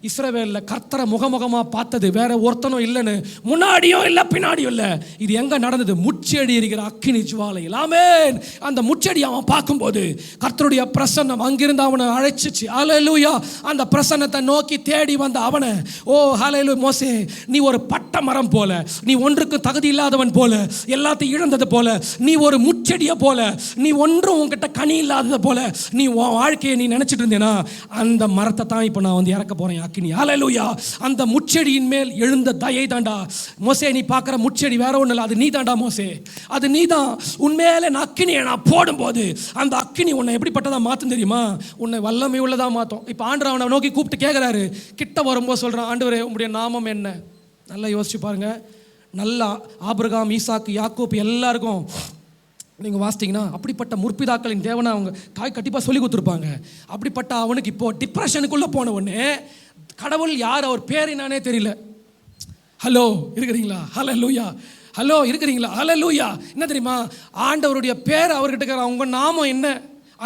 இஸ்ரவேலில் கர்த்தரை முகமுகமாக பார்த்தது வேற ஒருத்தனும் இல்லைன்னு, முன்னாடியும் இல்லை பின்னாடியும் இல்லை. இது எங்கே நடந்தது? முச்செடி இருக்கிற அக்கினி ஜுவாலையில். ஆமென். அந்த முச்செடி அவன் பார்க்கும்போது கர்த்தருடைய பிரசன்னம் அங்கிருந்து அவனை அழைச்சிச்சு. ஹல்லேலூயா. அந்த பிரசன்னத்தை நோக்கி தேடி வந்த அவனை, ஓ ஹல்லேலூயா, மோசே நீ ஒரு பட்ட மரம் போல, நீ ஒன்றுக்கு தகுதி இல்லாதவன் போல, எல்லாத்தையும் இழந்தது போல, நீ ஒரு முச்செடியை போல, நீ ஒன்றும் உன்கிட்ட கனி இல்லாதது போல நீ உன் வாழ்க்கையை நீ நினைச்சிட்டு இருந்தேனா, அந்த மரத்தை தான் இப்போ நான் வந்து இறக்க போறேன் அக்கினி. ஹல்லேலூயா. அந்த முச்செடியின் மேல் எழுந்த தயை தாண்டா மோசே. நீ பார்க்குற முச்செடி வேற ஒன்றும் இல்லை, அது நீ தாண்டா மோசே, அது நீ தான். உண்மையிலே நான் அக்கினியை நான் போடும்போது அந்த அக்கினி உன்னை எப்படிப்பட்டதா மாற்றும் தெரியுமா? உன்னை வல்லமை உள்ளதா மாற்றும். இப்போ ஆண்டவர் அவனை நோக்கி கூப்பிட்டு கேட்குறாரு. கிட்ட வரும்போது சொல்கிறான், ஆண்டவரே உங்களுடைய நாமம் என்ன? நல்லா யோசிச்சு பாருங்க. நல்லா ஆபிரகாம், ஈசாக்கு, யாக்கோப் எல்லாருக்கும் நீங்கள் வாசித்தீங்கன்னா அப்படிப்பட்ட முற்பிதாக்களின் தேவனை அவங்க தாய் கண்டிப்பாக சொல்லி கொடுத்துருப்பாங்க. அப்படிப்பட்ட அவனுக்கு இப்போ டிப்ரெஷனுக்குள்ளே போன உடனே கடவுள் யார், அவர் பேர் என்னானே தெரியல. ஹலோ இருக்கிறீங்களா? ஹல்லேலூயா. ஹலோ இருக்கிறீங்களா? ஹல்லேலூயா. என்ன தெரியுமா, ஆண்டவருடைய பேர் அவர்கிட்ட இருக்கிற அவங்க நாமம் என்ன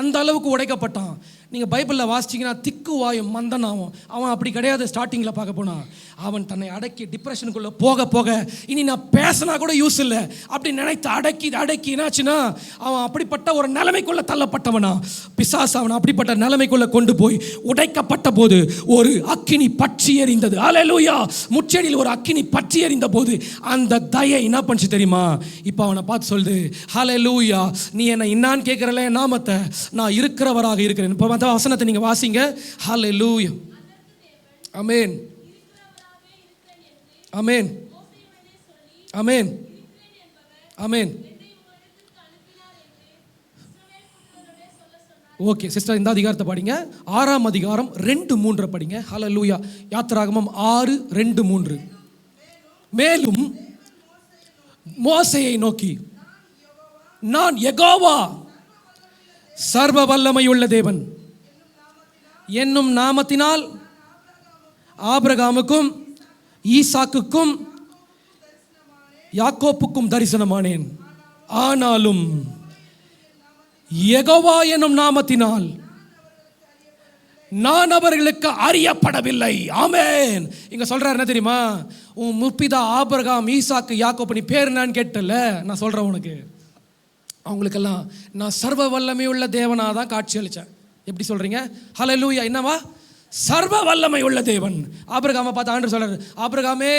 அந்த அளவுக்கு உடைக்கப்பட்டான். நீங்கள் பைபிளில் வாசிச்சிங்கன்னா திக்கு வாயும் மந்தனாவும். அவன் அப்படி கிடையாது. ஸ்டார்டிங்கில் பார்க்க போனான், அவன் தன்னை அடக்கி டிப்ரெஷனுக்குள்ளே போக போக இனி நான் பேசினா கூட யூஸ் இல்லை அப்படி நினைத்து அடக்கி என்னாச்சுன்னா அவன் அப்படிப்பட்ட ஒரு நிலைமைக்குள்ளே தள்ளப்பட்டவனா. பிசாசு அவன் அப்படிப்பட்ட நிலைமைக்குள்ளே கொண்டு போய் உடைக்கப்பட்ட போது ஒரு அக்கினி பற்றி எறிந்தது. ஹல்லேலூயா. முச்செடியில் ஒரு அக்கினி பற்றி எறிந்த போது அந்த தயை என்ன பண்ணுச்சு தெரியுமா? இப்போ அவனை பார்த்து சொல்லுது, ஹல்லேலூயா, நீ என்ன இன்னான்னு கேட்குறல நாமத்தை, நான் இருக்கிறவராக இருக்கிறேன். இப்போ வசனத்தை நீங்க வாசிங்க. ஹல்லேலூயா. ஆமென், ஆமென், ஆமென், ஆமென். ஓகே சிஸ்டர், இந்த அதிகாரத்தை படிங்க. 6ஆம் அதிகாரம் 2-3 படிங்க. ஹல்லேலூயா. யாத்திராகமம் 6:2-3. மேலும் மோசேயை நோக்கி, நான் யெகோவா சர்வ வல்லமையுள்ள தேவன் என்னும் நாமத்தினால் ஆபிரகாமுக்கும் ஈசாக்குக்கும் யாக்கோப்புக்கும் தரிசனமானேன். ஆனாலும் யெகோவா என்னும் நாமத்தினால் நான் அவர்களுக்கு அறியப்படவில்லை. ஆமென். இங்க சொல்றாரு என்ன தெரியுமா? உன் முற்பிதா ஆபிரகாம் ஈசாக்கு யாக்கோப்பு நீ பேர் என்னன்னு கேட்டல, நான் சொல்றேன் உனக்கு. அவங்களுக்கெல்லாம் நான் சர்வ வல்லமை உள்ள தேவனாக தான் காட்சி அளித்தேன். எப்படி சொல்கிறீங்க? ஹல்லேலூயா. என்னவா? சர்வ வல்லமை உள்ள தேவன். ஆபிரகாமை பார்த்து ஆண்டவர் சொல்றாரு, ஆபிரகாமே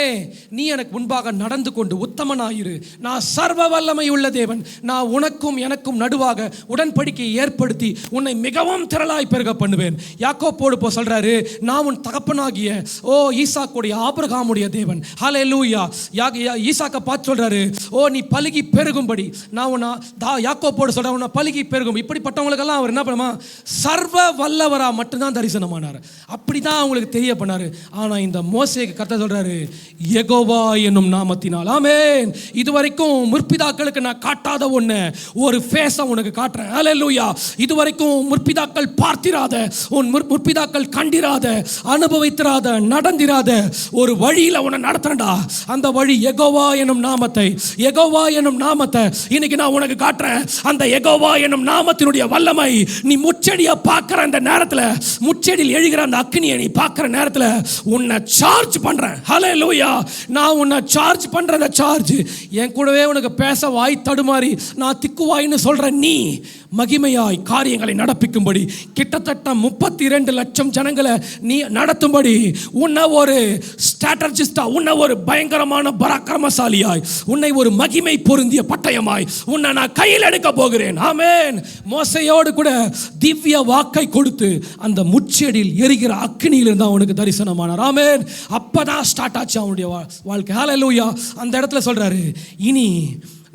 நீ எனக்கு முன்பாக நடந்து கொண்டு உத்தமனாயிரு, நான் சர்வ வல்லமை உள்ள தேவன், நான் உனக்கும் எனக்கும் நடுவாக உடன்படிக்கையை ஏற்படுத்தி உன்னை மிகவும் திரளாய் பெருக பண்ணுவேன். யாக்கோப்போடு போ சொல்றாரு, நான் உன் தகப்பனாகிய ஈசாக்குடைய ஆபிரகாமுடைய தேவன். ஹல்லேலூயா. ஈசாக்கை பார்த்து சொல்றாரு, நீ பலுகி பெருகும்படி நான் உன்னை யாக்கோப்போடு சொல்றேன், உன்னை பலுகி பெருகும். இப்படிப்பட்டவங்களுக்கெல்லாம் அவர் என்ன பண்ணுமா? சர்வ வல்லவரா மட்டும்தான் தரிசனமானார். அப்படிதான் அவங்களுக்கு தெரிய பண்ணாரு. ஆனா இந்த மோசேக்கு கர்த்தர் சொல்றாரு, யெகோவா என்னும் நாமத்தினால். ஆமென். இதுவரைக்கும் முற்பிதாக்களுக்கு நான் காட்டாத ஒண்ணு ஒரு ஃபேஸ உனக்கு காட்டுறேன். ஹல்லேலூயா. இதுவரைக்கும் முற்பிதாக்கள் பார்த்திராத, உன் முற்பிதாக்கள் கண்டிராத, அனுபவித்திராத, நடந்திராத ஒரு வழியில உன்னை நடத்துறேன்டா. அந்த வழி யெகோவா என்னும் நாமத்தை, யெகோவா என்னும் நாமத்தை இன்னைக்கு நான் உனக்கு காட்டுறேன். அந்த யெகோவா என்னும் நாமத்தினுடைய வல்லமை நீ முச்செடியை பார்க்கிற அந்த நேரத்தில், முச்செடியில் எழுகிற அந்த அக்கினியை நீ பார்க்கிற நேரத்தில் உன்னை சார்ஜ் பண்றேன். ஹல்லேலூயா. நான் உன்னை சார்ஜ் பண்ற அந்த சார்ஜ் என் கூடவே உனக்கு பேச வாய் தடுமாறி நான் திக்குவாயின்னு சொல்ற நீ மகிமையாய் காரியங்களை நடப்பிக்கும்படி கிட்டத்தட்ட 32 லட்சம் ஜனங்களை நீ நடத்தும்படி உன்னை ஒரு ஸ்ட்ராட்டஜிஸ்டா, உன்னை ஒரு பயங்கரமான பராக்கிரமசாலியாய், உன்னை ஒரு மகிமை பொருந்திய பட்டயமாய் உன்னை நான் கையில் எடுக்க போகிறேன். ஆமென். மோசேயோடு கூட திவ்ய வாக்கை கொடுத்து அந்த முச்செடியில் எரிகிற அக்கினியில் இருந்தா அவனுக்கு தரிசனமானார். ஆமென். அப்பதான் ஸ்டார்ட் ஆச்சு அவனுடைய வாழ்க்கை. ஹல்லேலூயா. அந்த இடத்துல சொல்றாரு, இனி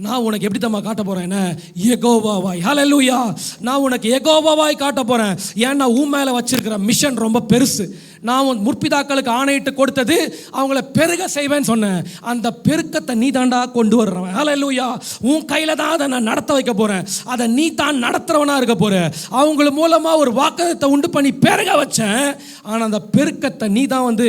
நான் உனக்கு எப்படி தான் காட்ட போறேன்? யெகோவாவாய். ஹல்லேலூயா. நான் உனக்கு யெகோவாவாய் காட்ட போறேன். ஏன்னா உன் மேல வச்சிருக்கிற மிஷன் ரொம்ப பெருசு. நான் முற்பிதாக்களுக்கு ஆணையிட்டு கொடுத்தது அவங்கள பெருக செய்வேன்னு சொன்னேன். அந்த பெருக்கத்தை நீ தாண்டா கொண்டு வர்றவன். ஹல்லேலூயா. உன் கையில தான் அதை நான் நடத்த வைக்க போறேன். அதை நீ தான் நடத்துறவனா இருக்க போற. அவங்க மூலமா ஒரு வாக்குத்தத்தை உண்டு பண்ணி பெருக வச்சேன். ஆனா அந்த பெருக்கத்தை நீ தான்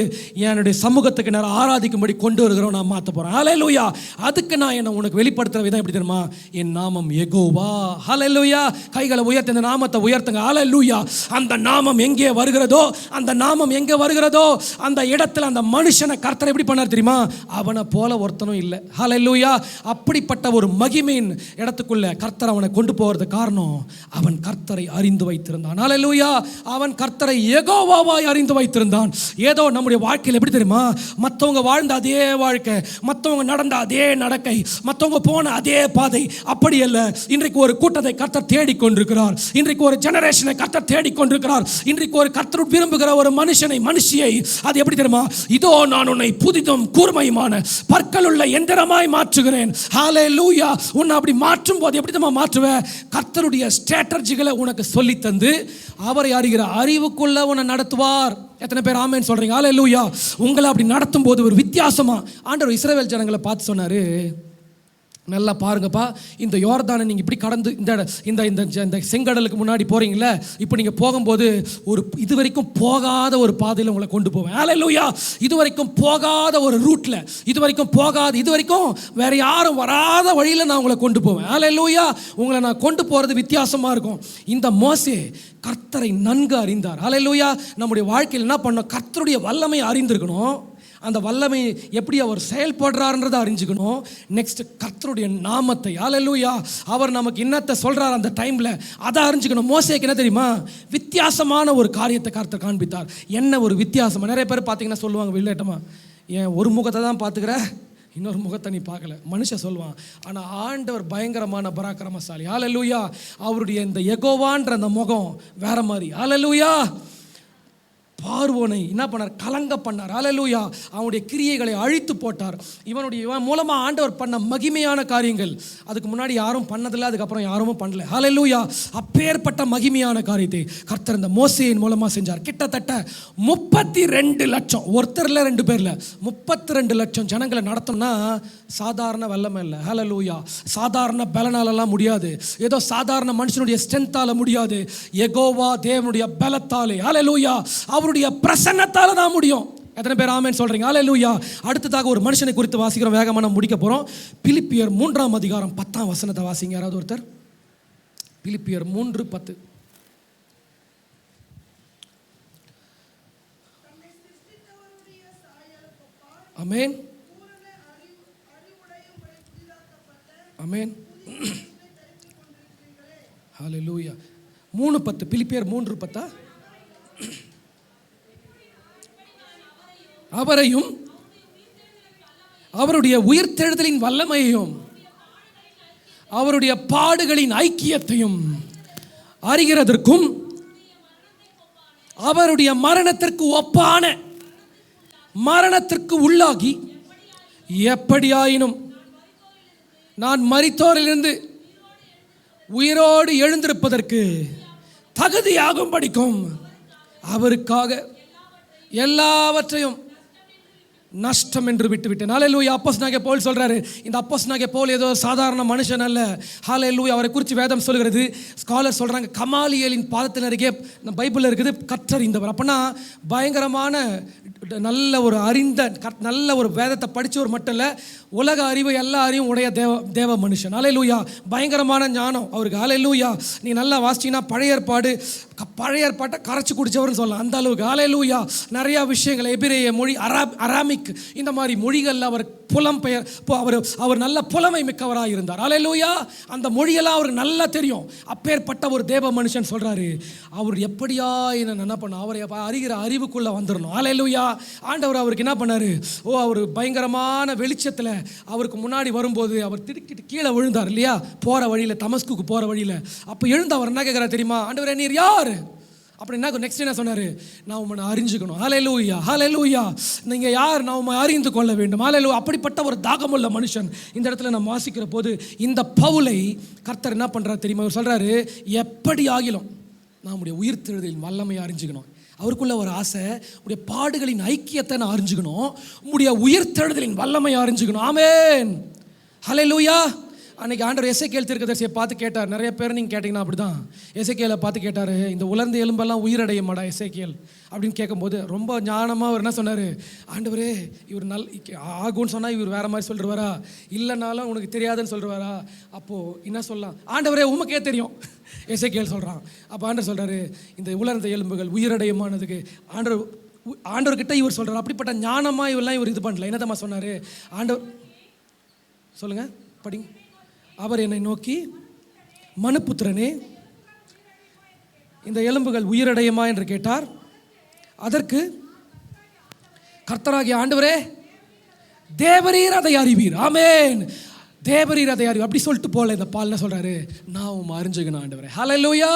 என்னுடைய சமூகத்துக்கு நேரம் ஆராதிக்கும்படி கொண்டு வருகிறோம் நான் மாற்ற போறேன். ஹல்லேலூயா. அதுக்கு நான் என்ன உனக்கு வெளிப்படுத்துற விதம் எப்படி தெரியுமா? என் நாமம் யெகோவா. ஹல்லேலூயா. கைகளை உயர்த்தி அந்த நாமத்தை உயர்த்துங்க. ஹல்லேலூயா. அந்த நாமம் எங்கே வருகிறதோ, அந்த நாமம் எங்கே வருகிறதோ அந்த இடத்துல அந்த மனுஷனை கர்த்தர் எப்படி பண்ணார் தெரியுமா? அவனை போல ஒருத்தனும் இல்லை. ஹல்லேலூயா. அப்படிப்பட்ட ஒரு மகிமையின் இடத்துக்குள்ள கர்த்தர் அவனை கொண்டு போகிறது காரணம் அவன் கர்த்தரை அறிந்து வைத்திருந்தான். ஹல்லேலூயா. அவன் கர்த்தரை யெகோவாவாய் அறிந்து வைத்திருந்தான். ஏதோ நம்முடைய வாழ்க்கையில் எப்படி தெரியுமா? மற்றவங்க வாழ்ந்த அதே வாழ்க்கை, மற்றவங்க நடந்த அதே நடக்கை, மற்றவங்க போன அதே பாதை அப்படி அல்ல. இன்றைக்கு ஒரு கூட்டத்தை கர்த்தர் தேடிக்கொண்டிருக்கிறார். இன்றைக்கு ஒரு ஜெனரேஷனை கர்த்தர் தேடிக்கொண்டிருக்கிறார். இன்றைக்கு ஒரு கர்த்தர் விரும்புகிற ஒரு மனுஷியை அது எப்படி தெரியுமா? இதோ நான் உன்னை புதிதும் கூர்மையுமான பற்களுள்ள எந்திரமாய் மாற்றுகிறேன். ஹல்லேலூயா. உன்னை அப்படி மாற்றும் போது எப்படி தெரியுமா மாற்றுவேன்? கர்த்தருடைய ஸ்ட்ராட்டஜிகளை உனக்கு சொல்லி தந்து அவரை அறிகிற அறிவுக்குள்ள உன்னை நடத்துவார். எத்தனை பேர் ஆமென் சொல்றீங்க? ஹல்லேலூயா. உங்களை அப்படி நடத்தும் போது ஒரு வித்தியாசமா ஆண்டவர் இஸ்ரவேல் ஜனங்களை பார்த்து சொன்னாரு, நல்லா பாருங்கப்பா, இந்த யோர்தானை நீங்கள் இப்படி கடந்து இந்த இந்த செங்கடலுக்கு முன்னாடி போகிறீங்களே, இப்போ நீங்கள் போகும்போது ஒரு இது வரைக்கும் போகாத ஒரு பாதையில் உங்களை கொண்டு போவேன். ஹல்லேலூயா. இது வரைக்கும் போகாத ஒரு ரூட்டில், இது வரைக்கும் வேற யாரும் வராத வழியில் நான் உங்களை கொண்டு போவேன். ஹல்லேலூயா. உங்களை நான் கொண்டு போகிறது வித்தியாசமாக இருக்கும். இந்த மோசே கர்த்தரை நன்கு அறிந்தார். ஹல்லேலூயா. நம்முடைய வாழ்க்கையில் என்ன பண்ணோம்? கர்த்தருடைய வல்லமை அறிந்திருக்கணும். அந்த வல்லமை எப்படி அவர் செயல்படுறாருன்றதை அறிஞ்சுக்கணும். நெக்ஸ்ட் கர்த்தருடைய நாமத்தை, ஹல்லேலூயா, அவர் நமக்கு என்னத்தை சொல்றார் அந்த டைம்ல அதை அறிஞ்சுக்கணும். மோசேக்கு என்ன தெரியுமா? வித்தியாசமான ஒரு காரியத்தை கர்த்தர் காண்பித்தார். என்ன ஒரு வித்தியாசமா? நிறைய பேர் பார்த்தீங்கன்னா சொல்லுவாங்க வில்லேட்டமா, ஏன் ஒரு முகத்தை தான் பார்த்துக்கிற, இன்னொரு முகத்தை நீ பார்க்கல, மனுஷன் சொல்லுவான். ஆனால் ஆண்டவர் பயங்கரமான பராக்கிரமசாலி. ஹல்லேலூயா. அவருடைய இந்த யெகோவான்ற அந்த முகம் வேற மாதிரி. ஹல்லேலூயா. பார்வோனை என்ன பண்ணார்? கலங்க பண்ணார். ஹல்லேலூயா. அவனுடைய கிரியைகளை அழித்து போட்டார். இவன் மூலமாக ஆண்டவர் பண்ண மகிமையான காரியங்கள் அதுக்கு முன்னாடி யாரும் பண்ணதில்லை, அதுக்கப்புறம் யாரும் பண்ணல. ஹல்லேலூயா. அப்பேற்பட்ட மகிமையான காரியத்தை கர்த்தர் இந்த மோசேயின் மூலமாக செஞ்சார். கிட்டத்தட்ட 32 லட்சம், ஒருத்தரில் 2 பேரில் 32 லட்சம் ஜனங்களை நடத்தணும்னா சாதாரண வல்லமை இல்லை. ஹல்லேலூயா. சாதாரண பலனாலெல்லாம் முடியாது, ஏதோ சாதாரண மனுஷனுடைய ஸ்ட்ரென்த்தால் முடியாது. யெகோவா தேவனுடைய பலத்தாலே, ஹல்லேலூயா, அவருடைய பிரசன்னத்தால தான் முடியும். எத்தனை பேர் ஆமென் சொல்றீங்க? ஹல்லேலூயா. அடுத்ததாக ஒரு மனுஷனை குறித்து வாசிக்கிறோம், வேகமாக நம்ம முடிக்க போறோம். பிலிப்பியர் 3ஆம் அதிகாரம் 10ஆம் வசனத்தை வாசிங்க யாராவது ஒருத்தர். பிலிப்பியர் 3:10. ஆமென், ஆமென், ஹல்லேலூயா. 3:10, பிலிப்பியர் 3:10. அவரையும் அவருடைய உயிர்த்தெழுதலின் வல்லமையையும் அவருடைய பாடுகளின் ஐக்கியத்தையும் அறிகிறதற்கும் அவருடைய மரணத்திற்கு ஒப்பான மரணத்திற்கு உள்ளாகி எப்படியாயினும் நான் மரித்தோரிலிருந்து உயிரோடு எழுந்திருப்பதற்கு தகுதியாகும் படிக்கும் அவருக்காக எல்லாவற்றையும் நஷ்டம் என்று விட்டுவிட்டேன். ஹல்லேலூயா. அப்போஸ்தலனாகிய பவுல் சொல்றாரு, இந்த அப்போஸ்தலனாகிய பவுல் ஏதோ சாதாரண மனுஷன் அல்ல. ஹல்லேலூயா. அவரை குறித்து வேதம் சொல்கிறது. ஸ்காலர் சொல்றாங்க, கமாலியலின் பாதத்தின் அருகே பைபிளில் இருக்குது கற்றறிந்தவர். அப்பனா பயங்கரமான நல்ல ஒரு அறிந்த நல்ல ஒரு வேதத்தை படித்தவர் மட்டும் இல்லை, உலக அறிவு எல்லா அறிவும் உடைய தேவ மனுஷன். ஹல்லேலூயா. பயங்கரமான ஞானம் அவருக்கு. ஹல்லேலூயா. நீ நல்லா வாசிச்சீங்கன்னா பழைய ஏற்பாட்டை கரைச்சி குடிச்சவர்னு சொல்லலாம், அந்த அளவுக்கு. ஹல்லேலூயா. நிறையா விஷயங்கள், எபிரேய மொழி, அராமிக், இந்த மாதிரி மொழிகளில் அவர் புலம்பெயர், அவர் நல்ல புலமை மிக்கவராக இருந்தார். ஹல்லேலூயா. அந்த மொழியெல்லாம் அவருக்கு நல்லா தெரியும். அப்பேற்பட்ட ஒரு தேவ மனுஷன் சொல்றாரு, அவர் எப்படியா என்ன பண்ண, அவரை அறிகிற அறிவுக்குள்ள வந்துடணும். ஹல்லேலூயா. ஆண்டவர் அவருக்கு என்ன பண்ணாரு? அவர் பயங்கரமான வெளிச்சத்தில் அவருக்கு முன்னாடி வரும்போது அவர் திடுக்கிட்டு கீழே விழுந்தார் இல்லையா, போற வழியில், தமஸ்குக்கு போற வழியில். அப்போ எழுந்து அவர் என்ன கேட்குறாரு தெரியுமா? ஆண்டவரே நீர் யார்? அப்படின்னா நெக்ஸ்ட் என்ன சொன்னார்? நான் உம்மை அறிஞ்சுக்கணும். ஹல்லேலூயா. ஹல்லேலூயா. நீங்கள் யார்? நான் உம்மை அறிந்து கொள்ள வேண்டும். ஹல்லேலூயா. அப்படிப்பட்ட ஒரு தாகமுள்ள மனுஷன் இந்த இடத்துல நம்ம வாசிக்கிற போது இந்த பவுலை கர்த்தர் என்ன பண்ணுறாரு தெரியுமா? அவர் சொல்கிறாரு, எப்படி ஆகிலும் நம்முடைய உயிர்த்தெழுதலின் வல்லமையை அறிஞ்சுக்கணும். அவருக்குள்ள ஒரு ஆசை, உடைய பாடுகளின் ஐக்கியத்தை நான் அறிஞ்சுக்கணும், உடைய உயிர்த்தெழுதலின் வல்லமையை அறிஞ்சுக்கணும். ஆமென். ஹல்லேலூயா. அன்றைக்கி ஆண்டவர் எசேக்கியேல் தீர்க்கதரிசியை பார்த்து கேட்டார். நிறைய பேர் நீங்கள் கேட்டிங்கன்னா அப்படி தான். எசேக்கியேலை பார்த்து கேட்டார், இந்த உலர்ந்த எலும்பெல்லாம் உயிரடைய மாடா எசேக்கியேல் அப்படின்னு கேட்கும்போது ரொம்ப ஞானமாக அவர் என்ன சொன்னார்? ஆண்டவரே இவர் ஆகும்னு சொன்னால் இவர் வேறு மாதிரி சொல்லிடுவாரா, இல்லைனாலும் உனக்கு தெரியாதுன்னு சொல்லிடுவாரா? அப்போது என்ன சொல்லலாம்? ஆண்டவரே உமக்கே தெரியும் எசேக்கியேல் சொல்கிறான். அப்போ ஆண்டவர் சொல்கிறாரு, இந்த உலர்ந்த எலும்புகள் உயிரடையமானதுக்கு ஆண்டவர்கிட்ட இவர் சொல்கிறார். அப்படிப்பட்ட ஞானமாக இவெல்லாம் இவர் இது பண்ணல. என்னதம்மா சொன்னார் ஆண்டவர்? சொல்லுங்கள், படிங்க. அவர் என்னை நோக்கி, மனுப்புத்திரனே இந்த எலும்புகள் உயிரடையுமா என்று கேட்டார். அதற்கு கர்த்தராகிய ஆண்டவரே தேவரீர் அதை அறிவீர். ஆமென். தேவரீர் அதை அறிவு அப்படி சொல்லிட்டு போல இந்த பால் என்ன சொல்றாரு? நான் உம்மை அறிஞ்சுக்கணும் ஆண்டவரே. ஹல்லேலூயா.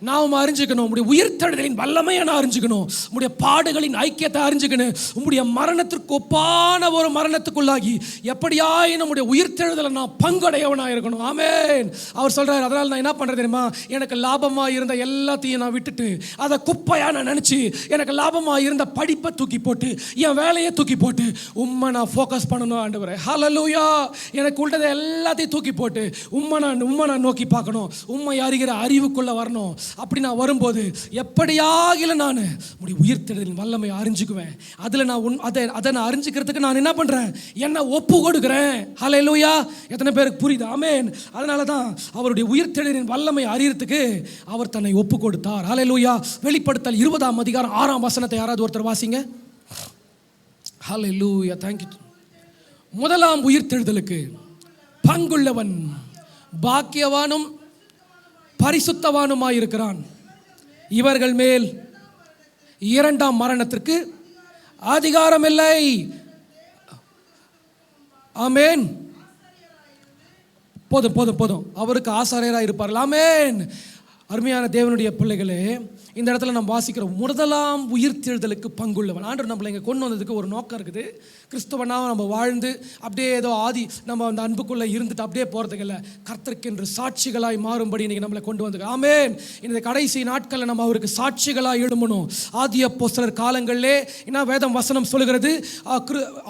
நான் உம்மை அறிஞ்சுக்கணும், உம்முடைய உயிர்த்தெழுதலின் வல்லமையை நான் அறிஞ்சுக்கணும், உம்முடைய பாடுகளின் ஐக்கியத்தை அறிஞ்சுக்கணும், உம்முடைய மரணத்திற்கு ஒப்பான ஒரு மரணத்துக்குள்ளாகி எப்படியாய் நம்முடைய உயிர்த்தெழுதலை நான் பங்கடையவனாக இருக்கணும். ஆமென். அவர் சொல்றாரு, அதனால் நான் என்ன பண்றது தெரியுமா? எனக்கு லாபமாக இருந்த எல்லாத்தையும் நான் விட்டுட்டு அதை குப்பையா நான் நினைச்சு, எனக்கு லாபமாக இருந்த படிப்பை தூக்கி போட்டு, என் வேலையை தூக்கி போட்டு உம்மை நான் ஃபோக்கஸ் பண்ணணும் ஆண்டவரே. ஹல்லேலூயா. எனக்கு உள்ளதை எல்லாத்தையும் தூக்கி போட்டு உம்மை நான் நோக்கி பார்க்கணும், உம்மை அறிகிற அறிவுக்குள்ளே வரணும். அப்படி நான் வரும்போது எப்படியாகில நான் உயிர்த்தெழுதலின் வல்லமை அறிஞ்சுக்குவேன். அதில் நான் அதை நான் அறிஞ்சிக்கிறதுக்கு நான் என்ன பண்ணுறேன், என்னை ஒப்பு கொடுக்குறேன். ஹல்லேலூயா. எத்தனை பேருக்கு புரியுது? ஆமென். அதனால தான் அவருடைய உயிர்த்தெழுதலின் வல்லமை அறியறதுக்கு அவர் தன்னை ஒப்பு கொடுத்தார். ஹல்லேலூயா. வெளிப்படுத்தல் 20ஆம் அதிகாரம் 6ஆம் வசனத்தை யாராவது ஒருத்தர் வாசிங்க. ஹல்லேலூயா. தேங்க்யூ. முதலாம் உயிர்த்தெழுதலுக்கு பங்குள்ளவன் பாக்கியவானும் பரிசுத்தவானுமாயிருக்கிறான். இவர்கள் மேல் இரண்டாம் மரணத்திற்கு அதிகாரம் இல்லை. ஆமென். போதும் போதும் போதும். அவருக்கு ஆசாரியராக இருப்பார்கள். ஆமென். அருமையான தேவனுடைய பிள்ளைகளே, இந்த இடத்துல நம்ம வாசிக்கிறோம், முதலாம் உயிர்த்தெழுதலுக்கு பங்குள்ளவன். ஆண்டவர் நம்மளை இங்கே கொண்டு வந்ததுக்கு ஒரு நோக்கம் இருக்குது. கிறிஸ்தவனாக நம்ம வாழ்ந்து அப்படியே ஏதோ நம்ம அந்த அன்புக்குள்ளே இருந்துட்டு அப்படியே போகிறதுக்கு இல்லை, கர்த்தருக்கென்று சாட்சிகளாய் மாறும்படி இன்றைக்கி நம்மளை கொண்டு வந்து. ஆமென். இந்த கடைசி நாட்களில் நம்ம அவருக்கு சாட்சிகளாக எழுமணும். ஆதி அப்போஸ்தலர் காலங்களிலே என்ன வேதம் வசனம் சொல்லுகிறது,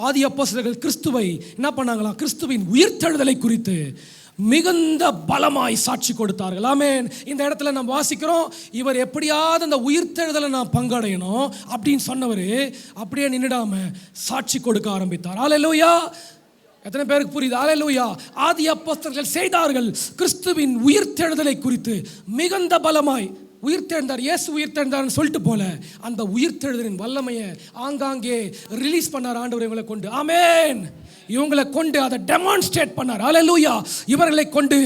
ஆதி அப்போஸ்தலர்கள் கிறிஸ்துவை என்ன பண்ணாங்களாம், கிறிஸ்துவின் உயிர்த்தெழுதலை குறித்து மிகுந்த பலமாய் சாட்சி கொடுத்தார்கள். ஆமென். இந்த இடத்துல நம்ம வாசிக்கிறோம், இவர் எப்படியாவது அந்த உயிர்த்தெழுதலை நான் பங்கடையணும் அப்படின்னு சொன்னவர் அப்படியே நின்றுடாம சாட்சி கொடுக்க ஆரம்பித்தார். ஹல்லேலூயா. எத்தனை பேருக்கு புரியுது? ஹல்லேலூயா. ஆதி அப்போஸ்தலர்கள் செய்தார்கள். கிறிஸ்துவின் உயிர்த்தெழுதலை குறித்து மிகுந்த பலமாய் உயிர்த்தெழுந்தார், இயேசு உயிர்த்தெழுந்தார்னு சொல்லிட்டு போல அந்த உயிர்த்தெழுதலின் வல்லமையை ஆங்காங்கே ரிலீஸ் பண்ணார் ஆண்டவர் இவங்களை கொண்டு. ஆமென். இவங்களை கொண்டு அதை டெமான்ஸ்ட்ரேட் பண்ணார். ஹல்லேலூயா. இவர்களை கொண்டு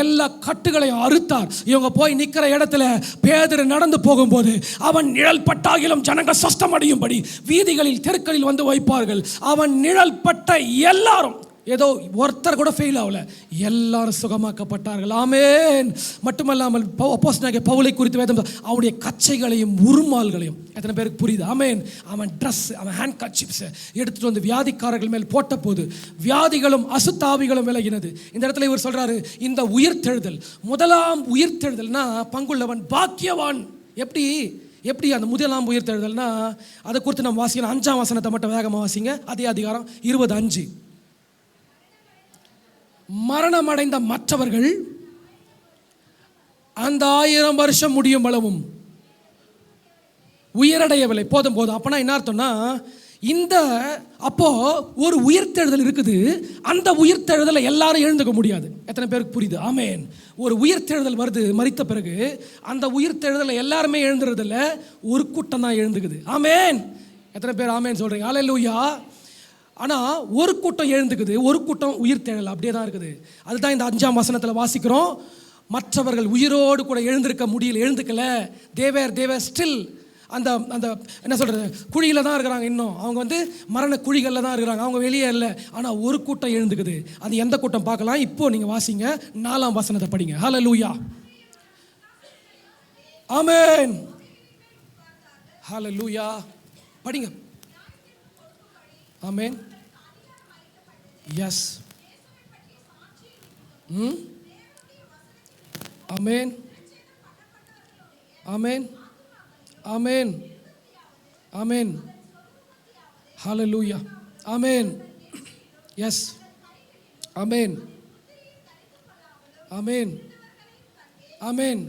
எல்லா கட்டுகளையும் அறுத்தார். இவங்க போய் நிற்கிற இடத்துல பேதுரு நடந்து போகும்போது அவன் நிழல் பட்டாகிலும் ஜனங்கள் சொஸ்தமடையும்படி வீதிகளில் தெருக்களில் வந்து வைப்பார்கள். அவன் நிழல் பட்ட எல்லாரும், ஏதோ ஒருத்தர் கூட ஃபெயில் ஆகல, எல்லாரும் சுகமாக்கப்பட்டார்கள். ஆமென். மட்டுமல்லாமல் அப்போஸ்தலனாகிய பவுலை குறித்து வேதம் அவனுடைய கச்சைகளையும் உருமால்களையும், எத்தனை பேருக்கு புரியுது? ஆமென். அவன் ட்ரெஸ், அவன் ஹேண்ட் கர்ச்சீப்ஸ் எடுத்துட்டு வந்து வியாதிக்காரர்கள் மேல் போட்ட போது வியாதிகளும் அசுத்தாவிகளும் விலகினது. இந்த இடத்துல இவர் சொல்றாரு, இந்த உயிர்த்தெழுதல், முதலாம் உயிர்த்தெழுதல்னா பங்குள்ளவன் பாக்கியவான். எப்படி அந்த முதலாம் உயிர்த்தெழுதல்னா அதை குறித்து நம்ம வாசிக்கணும். 5ஆம் வசனத்தை மட்டும் வேகமாக வாசிங்க. அதே அதிகாரம் 25. மரணமடைந்த மற்றவர்கள் அந்த 1000 வருஷம் முடியும் அளவும் உயிரடையவில்லை. போதும். அப்பனா என்ன அர்த்தம்னா, அப்போ ஒரு உயிர்த்தெழுதல் இருக்குது. அந்த உயிர்த்தெழுதலை எல்லாரும் எழுந்துக்க முடியாது. எத்தனை பேருக்கு புரியுது? ஆமென். ஒரு உயிர்த்தெழுதல் வருது மரித்த பிறகு, அந்த உயிர்த்தெழுதலை எல்லாருமே எழுந்துறதில்ல, ஒரு கூட்டம் தான் எழுந்துக்குது. ஆமென். எத்தனை பேர் ஆமென் சொல்றீங்க? ஹல்லேலூயா. ஆனால் ஒரு கூட்டம் எழுந்துக்குது, ஒரு கூட்டம் உயிர்த்தெழல் அப்படியே தான் இருக்குது. அதுதான் இந்த 5ஆம் வசனத்தில் வாசிக்கிறோம். மற்றவர்கள் உயிரோடு கூட எழுந்துக்கல. தேவர் ஸ்டில் அந்த என்ன சொல்கிறது, குழியில் தான் இருக்கிறாங்க. இன்னும் அவங்க மரண குழிகளில் தான் இருக்கிறாங்க, அவங்க வெளியே இல்லை. ஆனால் ஒரு கூட்டம் எழுந்துக்குது. அது எந்த கூட்டம் பார்க்கலாம். இப்போ நீங்கள் வாசிங்க, 4ஆம் வசனத்தை படிங்க. ஹல்லேலூயா. ஆமென். ஹல்லேலூயா. படிங்க. ஆமென். எஸ். ஆமென். ஆமென். ஆமென். ஆமென். ஹல்லேலூயா. ஆமென். எஸ். ஆமென். ஆமென். ஆமென்.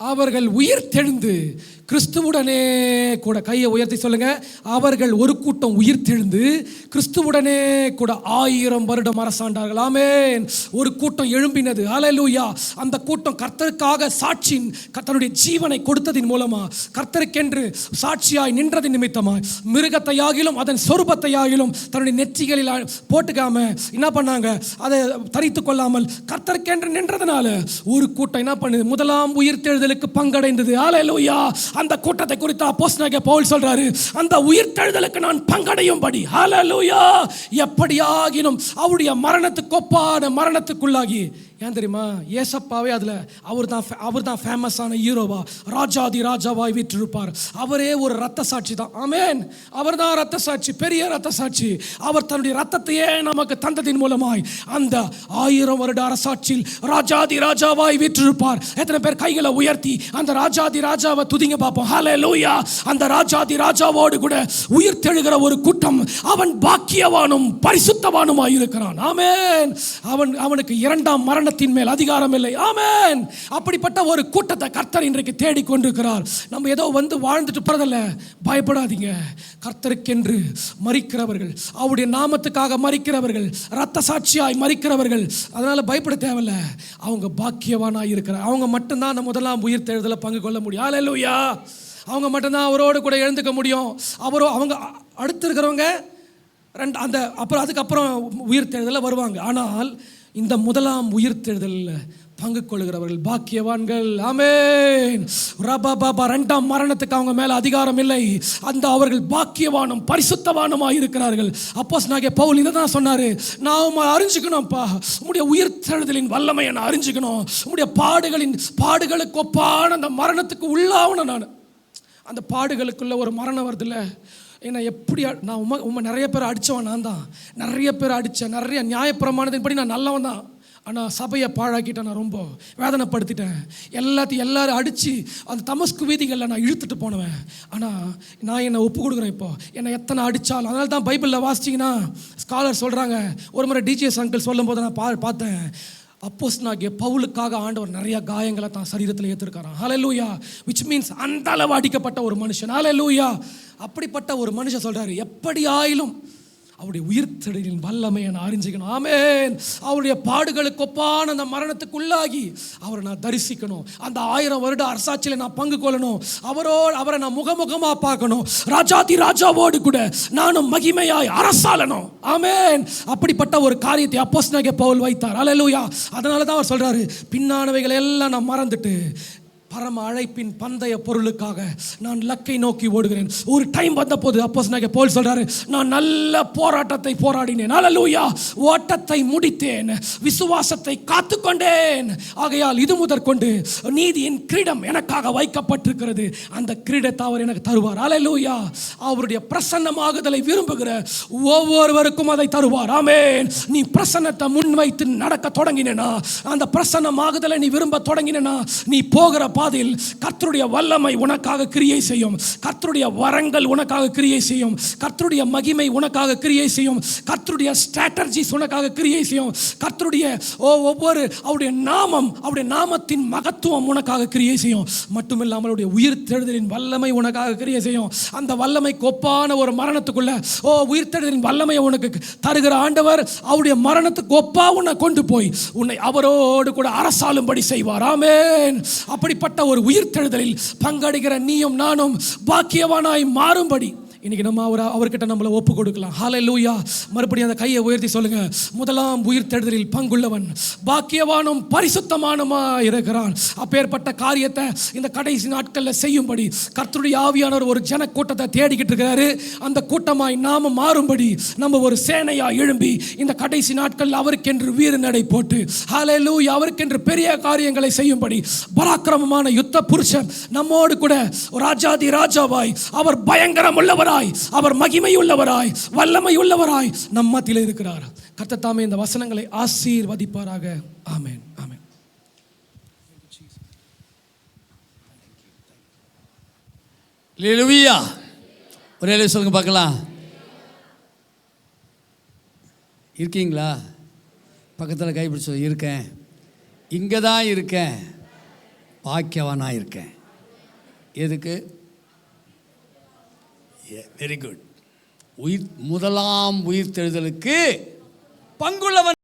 அவர்கள் உயிர்த்தெழுந்து கிறிஸ்துவுடனே கூட, கையை உயர்த்தி சொல்லுங்க, அவர்கள் ஒரு கூட்டம் உயிர்த்தெழுந்து கிறிஸ்துவுடனே கூட 1000 வருடம் அரசாண்டார்கள். ஆமென். ஒரு கூட்டம் எழும்பினது. ஹல்லேலூயா. அந்த கூட்டம் கர்த்தருக்காக தன்னுடைய ஜீவனை கொடுத்ததின் மூலமா, கர்த்தருக்கென்று சாட்சியாய் நின்றதின் நிமித்தமாய் மிருகத்தையாகிலும் அதன் சொரூபத்தையாகிலும் தன்னுடைய நெற்றிகளில் போட்டுக்காம என்ன பண்ணாங்க, அதை தரித்து கொள்ளாமல் கர்த்தருக்கென்று நின்றதுனால ஒரு கூட்டம் என்ன பண்ணுது, முதலாம் உயிர்த்தெழுதலுக்கு பங்கடைந்தது. ஹல்லேலூயா. அந்த கூட்டத்தை குறித்து அப்போஸ்தலனாகிய பவுல் சொல்றாரு, அந்த உயிர்த்தெழுதலுக்கு நான் பங்கடையும்படி. ஹல்லேலூயா. எப்படியாகிலும் அவருடைய மரணத்துக்கு ஒப்பான மரணத்துக்குள்ளாகி ஏன் தெரியுமா? ஏசப்பாவே அதில் அவர் தான் ஃபேமஸான ஹீரோவா, ராஜாதி ராஜாவாய் வீற்றிருப்பார். அவரே ஒரு ரத்த சாட்சி தான். ஆமென். அவர் தான் ரத்த சாட்சி, பெரிய ரத்த சாட்சி. அவர் தன்னுடைய ரத்தத்தையே நமக்கு தந்ததின் மூலமாய் அந்த 1000 வருட அரசாட்சியில் ராஜாதி ராஜாவாய் வீற்றிருப்பார். எத்தனை பேர் கைகளை உயர்த்தி அந்த ராஜாதி ராஜாவை துதிங்க பார்ப்போம். ஹல்லேலூயா. அந்த ராஜாதி ராஜாவோடு கூட உயிர் தெழுகிற ஒரு கூட்டம். அவன் பாக்கியவானும் பரிசுத்தவானுமாய் இருக்கிறான். ஆமென். அவனுக்கு இரண்டாம் மரணத்தின் மேல் அதிகாரம் இல்லை. ஆமென். அப்படிப்பட்ட ஒரு கூட்டத்தை கர்த்தர் இன்றைக்கு தேடிக் கொண்டிருக்கிறார். நம்ம ஏதோ வந்து வாழ்ந்துட்டு போறதில்ல. பயப்படாதீங்க. கர்த்தருக்கென்று மரிக்கிறவர்கள், அவருடைய நாமத்துக்காக மரிக்கிறவர்கள், இரத்த சாட்சியாய் மரிக்கிறவர்கள், அதனால பயப்பட தேவையில்ல. அவங்க பாக்கியவானாய் இருக்கிறார். அவங்க மட்டும்தான் அந்த முதலாம் உயிர் தெழுதல பங்கு கொள்ள முடியும். ஹல்லேலூயா. அவங்க மட்டும்தான் அவரோடு கூட எழுந்துக்க முடியும். அவங்க அடுத்து இருக்கிறவங்க அப்புறம் அதுக்கப்புறம் உயிர் தெழுதலில் வருவாங்க. ஆனால் இந்த முதலாம் உயிர் தெழுதலில் பங்கு கொள்கிறவர்கள் பாக்கியவான்கள். ஆமென். ரபபபா. இரண்டாம் மரணத்துக்கு அவங்க மேல அதிகாரம் இல்லை. அந்த அவர்கள் பாக்கியவானும் பரிசுத்தவானுமாய் இருக்கிறார்கள். அப்போஸ்தலனாகிய பவுல் இதை தான் சொன்னாரு. நான் அறிஞ்சுக்கணும்ப்பா, உம்முடைய உயிர் தெழுதலின் வல்லமையை நான் அறிஞ்சுக்கணும். உம்முடைய பாடுகளுக்கு ஒப்பான அந்த மரணத்துக்கு உள்ளாகணும். நான் அந்த பாடுகளுக்குள்ள ஒரு மரணம் வருதுல்ல, ஏன்னா எப்படி நான் உண்மை நிறைய பேர் அடித்தவன் நான் தான். நிறைய பேர் அடித்தேன். நிறைய நியாயப்பிரமாணத்தின் படி நான் நல்லவன் தான். ஆனால் சபையை பாழாக்கிட்டேன். நான் ரொம்ப வேதனைப்படுத்திட்டேன். எல்லாரும் அடித்து அந்த தமஸ்கு வீதிகளில் நான் இழுத்துட்டு போனவன். ஆனால் நான் என்னை ஒப்பு கொடுக்குறேன். இப்போ என்னை எத்தனை அடித்தாலும். அதனால தான் பைபிளில் வாசிச்சிங்கன்னா ஸ்காலர் சொல்கிறாங்க. ஒரு முறை டிஜிஎஸ் அங்கிள் சொல்லும் போது நான் பார்த்தேன், அப்போஸ்தலனாகிய பவுலுக்காக ஆண்டவர் நிறைய காயங்களை தான் சரீரத்தில் ஏற்றிருக்காராம். ஹல்லேலூயா. விச் மீன்ஸ் அந்த அளவு அடிக்கப்பட்ட ஒரு மனுஷன். ஹல்லேலூயா. அப்படிப்பட்ட ஒரு மனுஷன் சொல்றாரு, எப்படி ஆயிலும் அவருடைய உயிர்த்தெழுதலின் வல்லமையை நான் அறிஞ்சிக்கணும். ஆமென். அவருடைய பாடுகளுக்கு ஒப்பான அந்த மரணத்துக்கு உள்ளாகி அவரை நான் தரிசிக்கணும். அந்த 1000 வருட அரசாட்சியில் நான் பங்கு கொள்ளணும். அவரை நான் முகமுகமாக பார்க்கணும். ராஜாதி ராஜாவோடு கூட நானும் மகிமையாய் அரசாளணும். ஆமென். அப்படிப்பட்ட ஒரு காரியத்தை அப்போஸ்தலனாகிய பவுல் வைத்தார். ஹல்லேலூயா. அதனால தான் அவர் சொல்றாரு, பின்னானவைகளை எல்லாம் நான் மறந்துட்டு பரம அழைப்பின் பந்தய பொருளுக்காக நான் லக்கை நோக்கி ஓடுகிறேன். ஒரு டைம் வந்த போது அப்போஸ்தலனாகிய பவுல் சொல்றாரு, நான் நல்ல போராட்டத்தை போராடினேன். ஹல்லேலூயா. ஓட்டத்தை முடித்தேன், விசுவாசத்தை காத்துக்கொண்டேன். ஆகையால் இது முதற்கொண்டு நீதியின் கிரீடம் எனக்காக வைக்கப்பட்டிருக்கிறது. அந்த கிரீடத்தை அவர் எனக்கு தருவார். ஹல்லேலூயா. அவருடைய பிரசன்னமாகுதலை விரும்புகிற ஒவ்வொருவருக்கும் அதை தருவார். ஆமென். நீ பிரசன்னத்தை முன்வைத்து நடக்க தொடங்கினா, அந்த பிரசன்னமாகுதலை நீ விரும்ப தொடங்கினா, நீ போகிற பாதையில் கர்த்தருடைய வல்லமை உனக்காக கிரியை செய்யும். கர்த்தருடைய வரங்கள் உனக்காக கிரியை செய்யும். கர்த்தருடைய மகிமை உனக்காக கிரியை செய்யும். கர்த்தருடைய ஸ்ட்ராட்டஜிஸ் உனக்காக கிரியை செய்யும். கர்த்தருடைய ஒவ்வொரு அவருடைய நாமத்தின் மகத்துவம் உனக்காக கிரியை செய்யும். மட்டுமில்லாமல் அவருடைய உயிர் தெழுதலின் வல்லமை உனக்காக கிரியை செய்யும். அந்த வல்லமைக்கு ஒப்பான ஒரு மரணத்துக்குள்ள உயிர் தெழுதலின் வல்லமையை உனக்கு தருகிற ஆண்டவர் அவருடைய மரணத்துக்கு ஒப்பா உன்னை கொண்டு போய் உன்னை அவரோடு கூட அரசாளும்படி செய்வார். ஆமென். அப்படிப்பட்ட ஒரு உயிர்த்தெழுதலில் பங்கடைகிற நீயும் நானும் பாக்கியவானாய் மாறும்படி இன்னைக்கு நம்ம அவர்கிட்ட நம்மளை ஒப்பு கொடுக்கலாம். ஹல்லேலூயா. மறுபடியும் அந்த கையை உயர்த்தி சொல்லுங்க, முதலாம் உயிர்த்தெழுதலில் பங்குள்ளவன் பாக்கியவானும் பரிசுத்தமானுமா இருக்கிறான். அப்பேற்பட்ட காரியத்தை இந்த கடைசி நாட்களில் செய்யும்படி கர்த்தருடைய ஆவியானவர் ஒரு ஜன கூட்டத்தை தேடிக்கிட்டு இருக்கிறாரு. அந்த கூட்டமாய் நாம மாறும்படி நம்ம ஒரு சேனையா எழும்பி இந்த கடைசி நாட்களில் அவருக்கென்று வீர நடை போட்டு ஹல்லேலூயா அவருக்கென்று பெரிய காரியங்களை செய்யும்படி பராக்கிரமமான யுத்த புருஷன் நம்மோடு கூட ராஜாதி ராஜாவாய், அவர் பயங்கரம் உள்ளவராய், அவர் மகிமை உள்ளவராய், வல்லமை உள்ளவராய் நம் மத்தியில் இருக்கிறார். கர்த்தர் தாமே இந்த வசனங்களை ஆசீர்வதிப்பாராக. ஆமென். ஆமென். ஹல்லேலூயா. ஒரே சொல்லுங்க பார்க்கலாம். இருக்கீங்களா? பக்கத்தில் கைப்பிடிச்சு இருக்கேன், இங்கே தான் இருக்கேன், பாக்கியவானாக இருக்கேன். எதுக்கு? Very good. முதலாம் உயிர்த்தெழுதலுக்கு பங்குள்ளவன்.